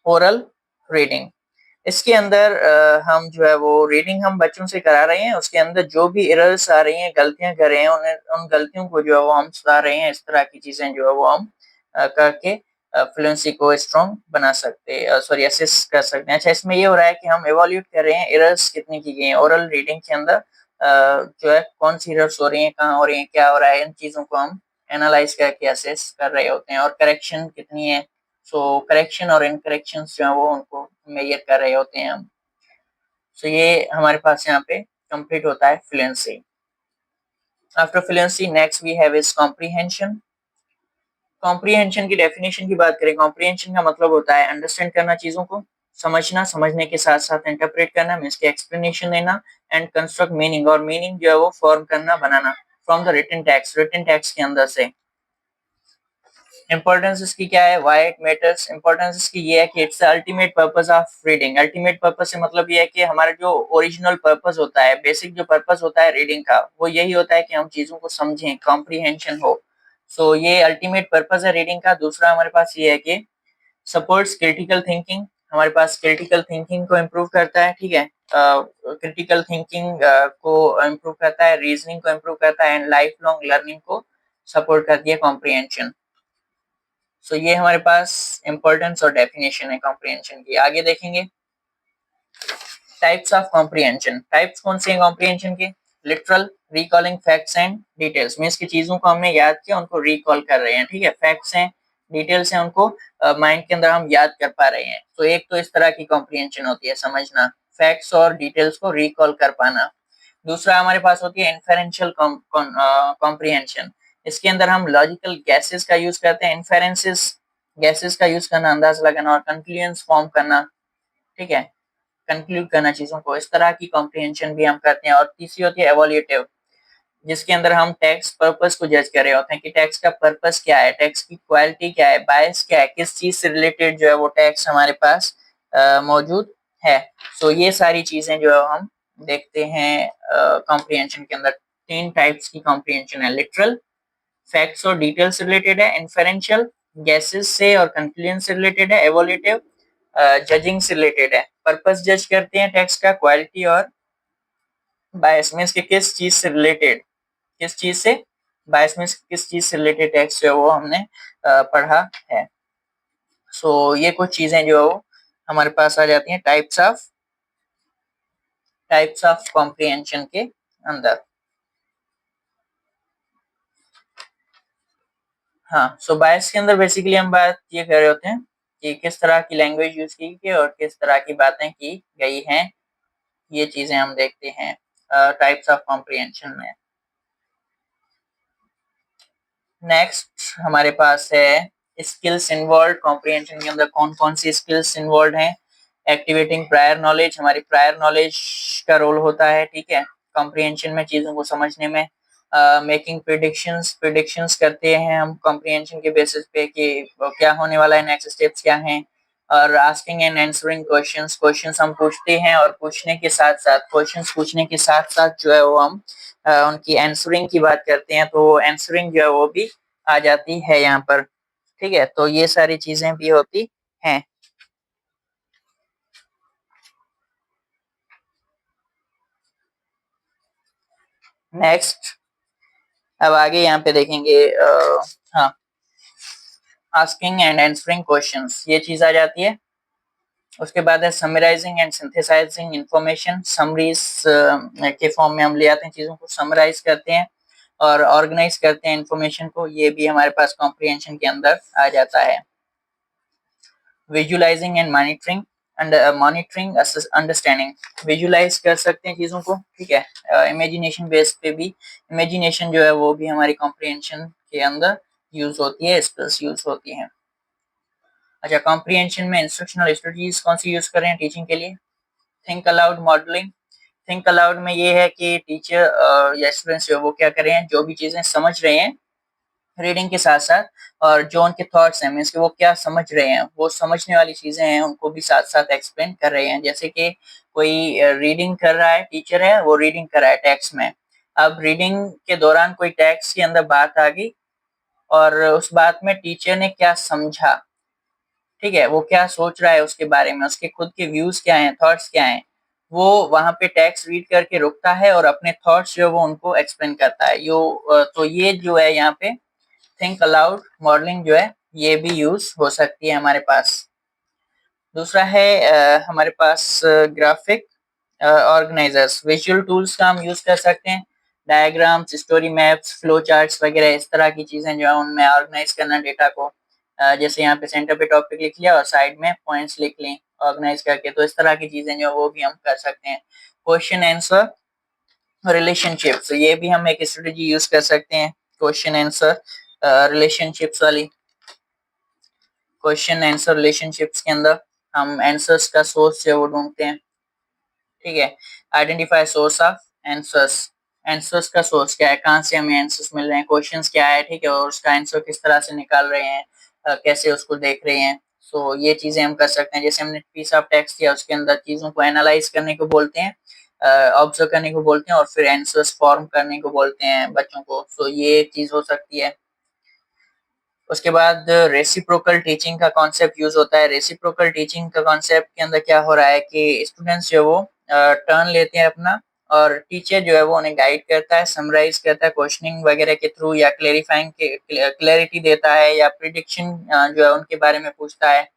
ओरल रीडिंग, इसके अंदर हम जो है वो रीडिंग हम बच्चों से करा रहे हैं, उसके अंदर जो भी एरर्स आ रही हैं, गलतियां कर रहे हैं, उन्हें उन गलतियों को जो है वो हम सुधार रहे हैं। इस तरह की चीजें जो है वो हम करके फ्लुएंसी को स्ट्रॉन्ग बना सकते हैं, सॉरी असिस्ट कर सकते हैं। अच्छा, इसमें ये हो रहा है कि हम एवोल्यूट कर रहे हैं एरर्स कितनी की गई हैं ओरल रीडिंग के अंदर, जो है कौन सी एरर्स हो रही हैं, कहाँ हो रही हैं, क्या हो रहा है, इन चीजों को हम एनालाइज करके असेस कर रहे होते हैं, और करेक्शन कितनी है। सो करेक्शन और इनकरेक्शन जो है वो उनको मेजर कर रहे होते हैं हम। सो ये हमारे पास यहाँ पे कंप्लीट होता है fluency. After fluency next we have is comprehension. Comprehension की डेफिनेशन की बात करें, कॉम्प्रीहेंशन का मतलब होता है अंडरस्टैंड करना चीजों को, समझना, समझने के साथ साथ इंटरप्रेट करना, मीन्स के एक्सप्लेनेशन देना, एंड कंस्ट्रक्ट मीनिंग, और मीनिंग जो है वो फॉर्म करना, बनाना from the written text, written text के अंदर से। इंपॉर्टेंस इसकी क्या है, व्हाई इट मैटर्स, इंपॉर्टेंस इसकी ये है कि it's ultimate purpose of reading. Ultimate purpose से मतलब ये है कि हमारा जो ओरिजिनल पर्पस होता है, बेसिक जो पर्पस होता है रीडिंग का, वो यही होता है कि हम चीजों को समझें, कॉम्प्रीहेंशन हो। सो ये अल्टीमेट पर्पज है रीडिंग का। दूसरा हमारे पास ये है कि सपोर्ट्स क्रिटिकल थिंकिंग, हमारे पास क्रिटिकल थिंकिंग को इम्प्रूव करता है, ठीक है। क्रिटिकल थिंकिंग को इम्प्रूव करता है, रीजनिंग को इम्प्रूव करता है एंड लाइफ लॉन्ग लर्निंग को सपोर्ट करती है कॉम्प्रिहेंशन। सो ये हमारे पास इंपॉर्टेंस और डेफिनेशन है कॉम्प्रिहेंशन की। आगे देखेंगे टाइप्स ऑफ कॉम्प्रिहेंशन। टाइप्स कौन से हैं कॉम्प्रिहेंशन के? Literal, recalling facts and details, means की चीजों को हमने याद किया उनको रिकॉल कर रहे हैं, ठीक है। फैक्ट्स हैं, डिटेल्स हैं, उनको माइंड के अंदर हम याद कर पा रहे हैं। तो एक तो इस तरह की कॉम्प्रिहेंशन होती है, समझना, फैक्ट्स और डिटेल्स को रिकॉल कर पाना। दूसरा हमारे पास होती है इन्फेरेंशियल कॉम्प्रिहेंशन। इसके अंदर हम लॉजिकल गैसेस का यूज करते हैं, इन्फेरेंसेस गैसेस का यूज करना, अंदाज लगाना और कंक्लूजन फॉर्म करना, ठीक है, कंक्लूड करना चीजों को। इस तरह की कॉम्प्रिहेंशन भी हम करते हैं। और तीसरी होती है एवोल्यूटिव, जिसके अंदर हम टेक्स्ट पर्पस को जज कर रहे होते हैं कि टेक्स्ट का पर्पस क्या है, टेक्स्ट की क्वालिटी क्या है, बायस क्या है, किस चीज से रिलेटेड जो है वो टेक्स्ट हमारे पास मौजूद है। सो ये सारी चीजें जो है हम देखते हैं कॉम्प्रिहेंशन के अंदर। तीन टाइप्स की कॉम्प्रिहेंशन है, लिटरल, फैक्ट्स और डिटेल्स से रिलेटेड है, इन्फेरेंशियल, गैसेस से और कंक्लूजन से रिलेटेड है, एवोल्यूटिव, जजिंग से रिलेटेड है, पर्पस जज करते हैं टेक्स्ट का, क्वालिटी और बायस मींस कि किस चीज से रिलेटेड, किस चीज से, बायस मींस किस चीज से रिलेटेड टेक्स्ट जो है वो हमने पढ़ा है। सो ये कुछ चीजें जो है वो हमारे पास आ जाती हैं टाइप्स ऑफ कॉम्प्रिहेंशन के अंदर। हाँ, सो बायस के अंदर बेसिकली हम बात ये कर रहे होते हैं कि किस तरह की लैंग्वेज यूज की गई और किस तरह की बातें की गई हैं, ये चीजें हम देखते हैं टाइप्स ऑफ कॉम्प्रिहेंशन में। नेक्स्ट हमारे पास है स्किल्स इन्वॉल्व। कॉम्प्रिहेंशन के अंदर कौन कौन सी स्किल्स इन्वॉल्व हैं? एक्टिवेटिंग प्रायर नॉलेज, हमारी प्रायर नॉलेज का रोल होता है, ठीक है, कॉम्प्रिहेंशन में, चीजों को समझने में। मेकिंग प्रिडिक्शंस करते हैं हम कॉम्प्रिहेंशन के बेसिस पे कि क्या होने वाला है, नेक्स्ट स्टेप्स क्या हैं। और आस्किंग एंड आंसरिंग क्वेश्चंस हम पूछते हैं और पूछने के साथ साथ, क्वेश्चंस पूछने के साथ साथ जो है वो हम उनकी आंसरिंग की बात करते हैं, तो आंसरिंग जो है वो भी आ जाती है यहाँ पर, ठीक है। तो ये सारी चीजें भी होती हैं। नेक्स्ट अब आगे यहाँ पे देखेंगे हाँ, आस्किंग एंड आंसरिंग क्वेश्चंस, ये चीज आ जाती है। उसके बाद है summarising and synthesising information. Summaries के फॉर्म में हम ले आते हैं, चीजों को समराइज करते हैं और ऑर्गेनाइज करते हैं इंफॉर्मेशन को, ये भी हमारे पास कॉम्प्रिहेंशन के अंदर आ जाता है। Visualising and monitoring understanding, visualise कर सकते हैं चीजों को, ठीक है। इमेजिनेशन बेस पे भी, इमेजिनेशन जो है वो भी हमारी कॉम्प्रिहेंशन के अंदर यूज होती है, स्किल्स यूज होती हैं। अच्छा, कॉम्प्रिहेंशन में इंस्ट्रक्शनल स्ट्रेटजीज कौन सी यूज कर रहे हैं टीचिंग के लिए? Think allowed modelling. Think allowed में ये है कि टीचर या स्टूडेंट्स जो वो क्या कर रहे हैं, जो भी चीजें समझ रहे हैं रीडिंग के साथ साथ, और जो उनके थॉट्स हैं, मीन्स कि वो क्या समझ रहे हैं, वो समझने वाली चीजें हैं उनको भी साथ साथ एक्सप्लेन कर रहे हैं। जैसे कि कोई रीडिंग कर रहा है, टीचर है वो रीडिंग कर रहा है टेक्स्ट में, अब रीडिंग के दौरान कोई टेक्स्ट के अंदर बात आ गई और उस बात में टीचर ने क्या समझा, ठीक है, वो क्या सोच रहा है उसके बारे में, उसके खुद के व्यूज क्या हैं, थॉट्स क्या हैं, वो वहां पे टेक्स्ट रीड करके रुकता है और अपने थॉट्स जो वो उनको एक्सप्लेन करता है। तो ये जो है यहाँ पे थिंक अलाउड मॉडलिंग जो है ये भी यूज हो सकती है हमारे पास। दूसरा है हमारे पास ग्राफिक ऑर्गेनाइजर्स, विजुअल टूल्स का हम यूज कर सकते हैं, diagrams, story maps, flow charts वगैरह, इस तरह की चीजें जो है उनमें ऑर्गेनाइज करना डेटा को। जैसे यहाँ पे सेंटर पे टॉपिक लिख लिया और साइड में पॉइंट्स लिख लें ऑर्गेनाइज करके, तो इस तरह की चीजें जो वो भी हम कर सकते हैं। क्वेश्चन आंसर रिलेशनशिप्स, ये भी हम एक स्ट्रेटेजी यूज कर सकते हैं, क्वेश्चन आंसर रिलेशनशिप्स वाली। क्वेश्चन आंसर रिलेशनशिप्स के अंदर हम आंसर्स का सोर्स जो है वो ढूंढते हैं, ठीक है। Identify source of answers, answers का सोर्स क्या है, कहाँ से हमें आंसर्स मिल रहे हैं, क्वेश्चंस क्या है, ठीक है, और उसका आंसर किस तरह से निकाल रहे हैं, कैसे उसको देख रहे हैं। सो ये चीजें हम कर सकते हैं। जैसे हमने पीस ऑफ टेक्स्ट किया, उसके अंदर चीजों को एनालाइज करने को बोलते हैं, ऑब्जर्व करने को बोलते हैं और फिर आंसर्स फॉर्म करने को बोलते हैं बच्चों को। सो ये एक चीज हो सकती है। उसके बाद रेसिप्रोकल टीचिंग का कॉन्सेप्ट यूज होता है। रेसिप्रोकल टीचिंग का कॉन्सेप्ट के अंदर क्या हो रहा है कि स्टूडेंट्स जो है वो टर्न लेते हैं अपना, और टीचर जो है वो उन्हें गाइड करता है, समराइज करता है क्वेश्चनिंग वगैरह के थ्रू, या क्लेरिफाइंग क्लैरिटी देता है, या प्रिडिक्शन जो है उनके बारे में पूछता है।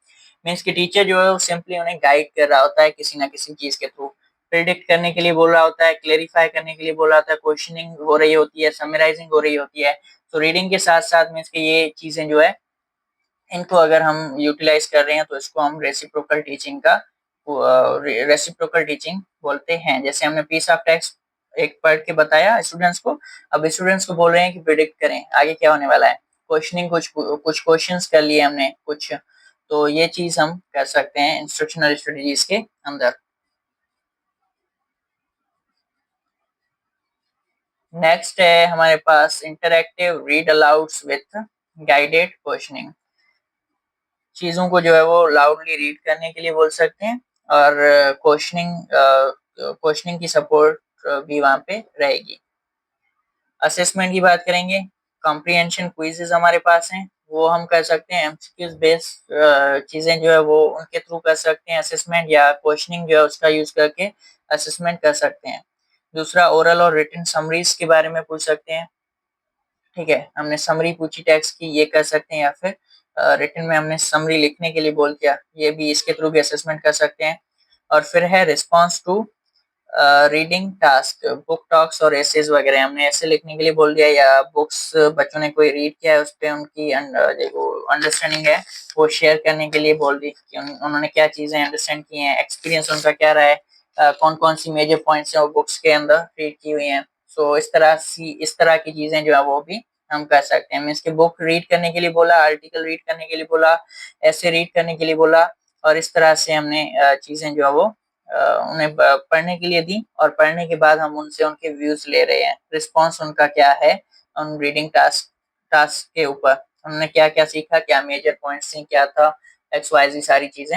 मीन्स कि टीचर जो है वो सिंपली उन्हें गाइड कर रहा होता है किसी ना किसी चीज के थ्रू, प्रिडिक्ट करने के लिए बोल रहा होता है, क्लेरिफाई करने के लिए बोल रहा होता है, क्वेश्चनिंग हो रही होती है, समराइजिंग हो रही होती है। तो रीडिंग के साथ साथ मीन्स कि ये चीजें जो है, इनको अगर हम यूटिलाइज कर रहे हैं तो इसको हम रेसिप्रोकल टीचिंग बोलते हैं। जैसे हमने पीस ऑफ टेक्स्ट एक पढ़ के बताया स्टूडेंट्स को, अब स्टूडेंट्स को बोल रहे हैं कि प्रिडिक्ट करें आगे क्या होने वाला है। क्वेश्चनिंग कुछ कुछ क्वेश्चंस कर लिए हमने कुछ, तो ये चीज हम कर सकते हैं इंस्ट्रक्शनल स्ट्रेटजीज के अंदर। नेक्स्ट है हमारे पास interactive read alouds with guided questioning. चीजों को जो है वो लाउडली रीड करने के लिए बोल सकते हैं, और क्वेश्चनिंग की सपोर्ट भी वहां पे रहेगी। असेसमेंट की बात करेंगे, कॉम्प्रिहेंशन क्विजेज हमारे पास हैं, वो हम कर सकते हैं। एमसीक्यूज बेस्ड चीजें जो है वो उनके थ्रू कर सकते हैं असेसमेंट, या क्वेश्चनिंग जो है उसका यूज करके असेसमेंट कर सकते हैं। दूसरा, ओरल और रिटन समरीज के बारे में पूछ सकते हैं। ठीक है, हमने समरी पूछी टेक्स्ट की, ये कर सकते हैं, या फिर रिटन में हमने समरी लिखने के लिए बोल दिया, ये भी इसके थ्रू भी असेसमेंट कर सकते हैं। और फिर है response to reading task, book talks और एसेज वगैरह, हमने ऐसे लिखने के लिए बोल दिया, या बुक्स बच्चों ने कोई रीड किया है उस पर उनकी जो अंडरस्टैंडिंग है वो शेयर करने के लिए बोल दी कि उन्होंने क्या चीजें अंडरस्टैंड की हैं, एक्सपीरियंस उनका क्या रहा है, कौन कौन सी मेजर पॉइंट्स हैं वो बुक्स के अंदर रीड की हुई हैं। सो इस तरह की चीजें जो है वो भी हम कर सकते हैं। मीन्स के बुक रीड करने के लिए बोला, आर्टिकल रीड करने के लिए बोला, ऐसे रीड करने के लिए बोला, और इस तरह से हमने चीजें जो है वो उन्हें पढ़ने के लिए दी, और पढ़ने के बाद हम उनसे उनके व्यूज ले रहे हैं, रिस्पॉन्स उनका क्या है उन रीडिंग टास्क टास्क के ऊपर, उन्होंने क्या क्या सीखा, क्या मेजर पॉइंट्स थी, क्या था, एक्स वाई जी सारी चीजें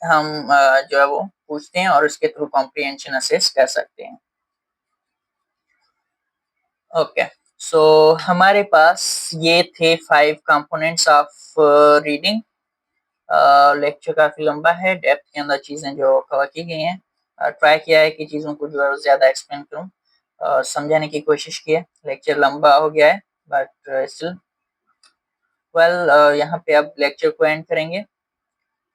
हम जो है वो पूछते हैं, और उसके थ्रू कॉम्प्रिहेंशन असेस कर सकते हैं। ओके, सो हमारे पास ये थे 5 कंपोनेंट्स ऑफ रीडिंग। लेक्चर काफी लंबा है, डेप्थ के अंदर चीजें जो कवर की गई हैं, ट्राई किया है कि चीजों को जो है ज्यादा एक्सप्लेन करूं और समझाने की कोशिश की है। लेक्चर लंबा हो गया है, बट स्टिल वेल, यहाँ पे अब लेक्चर को एंड करेंगे।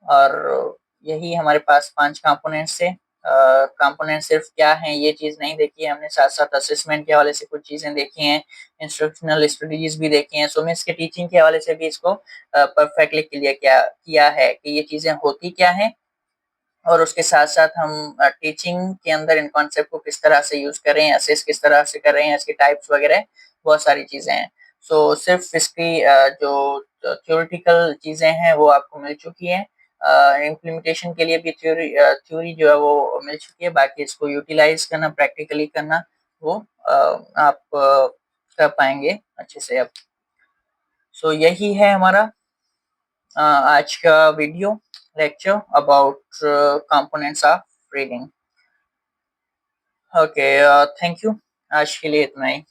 और यही हमारे पास 5 कंपोनेंट्स थे। कंपोनेंट सिर्फ क्या है ये चीज नहीं देखी है हमने, साथ साथ असेसमेंट के हवाले से कुछ चीजें देखी हैं, इंस्ट्रक्शनल स्ट्रेटजीज भी देखी हैं। सो मैं इसके टीचिंग के हवाले से भी इसको परफेक्टली क्लियर किया है कि ये चीजें होती क्या हैं, और उसके साथ साथ हम टीचिंग के अंदर इन कॉन्सेप्ट को किस तरह से यूज कर रहे हैं, असेस किस तरह से कर रहे हैं, इसके टाइप्स वगैरह बहुत सारी चीजें हैं। सो सिर्फ इसकी जो थ्योरेटिकल चीजें हैं वो आपको मिल चुकी हैं, इम्प्लीमेंटेशन के लिए भी थ्योरी जो है वो मिल चुकी है, बाकी इसको यूटिलाइज करना, प्रैक्टिकली करना, वो आप कर पाएंगे अच्छे से अब। सो यही है हमारा आज का video lecture about components of reading. Okay, thank you, आज के लिए इतना ही।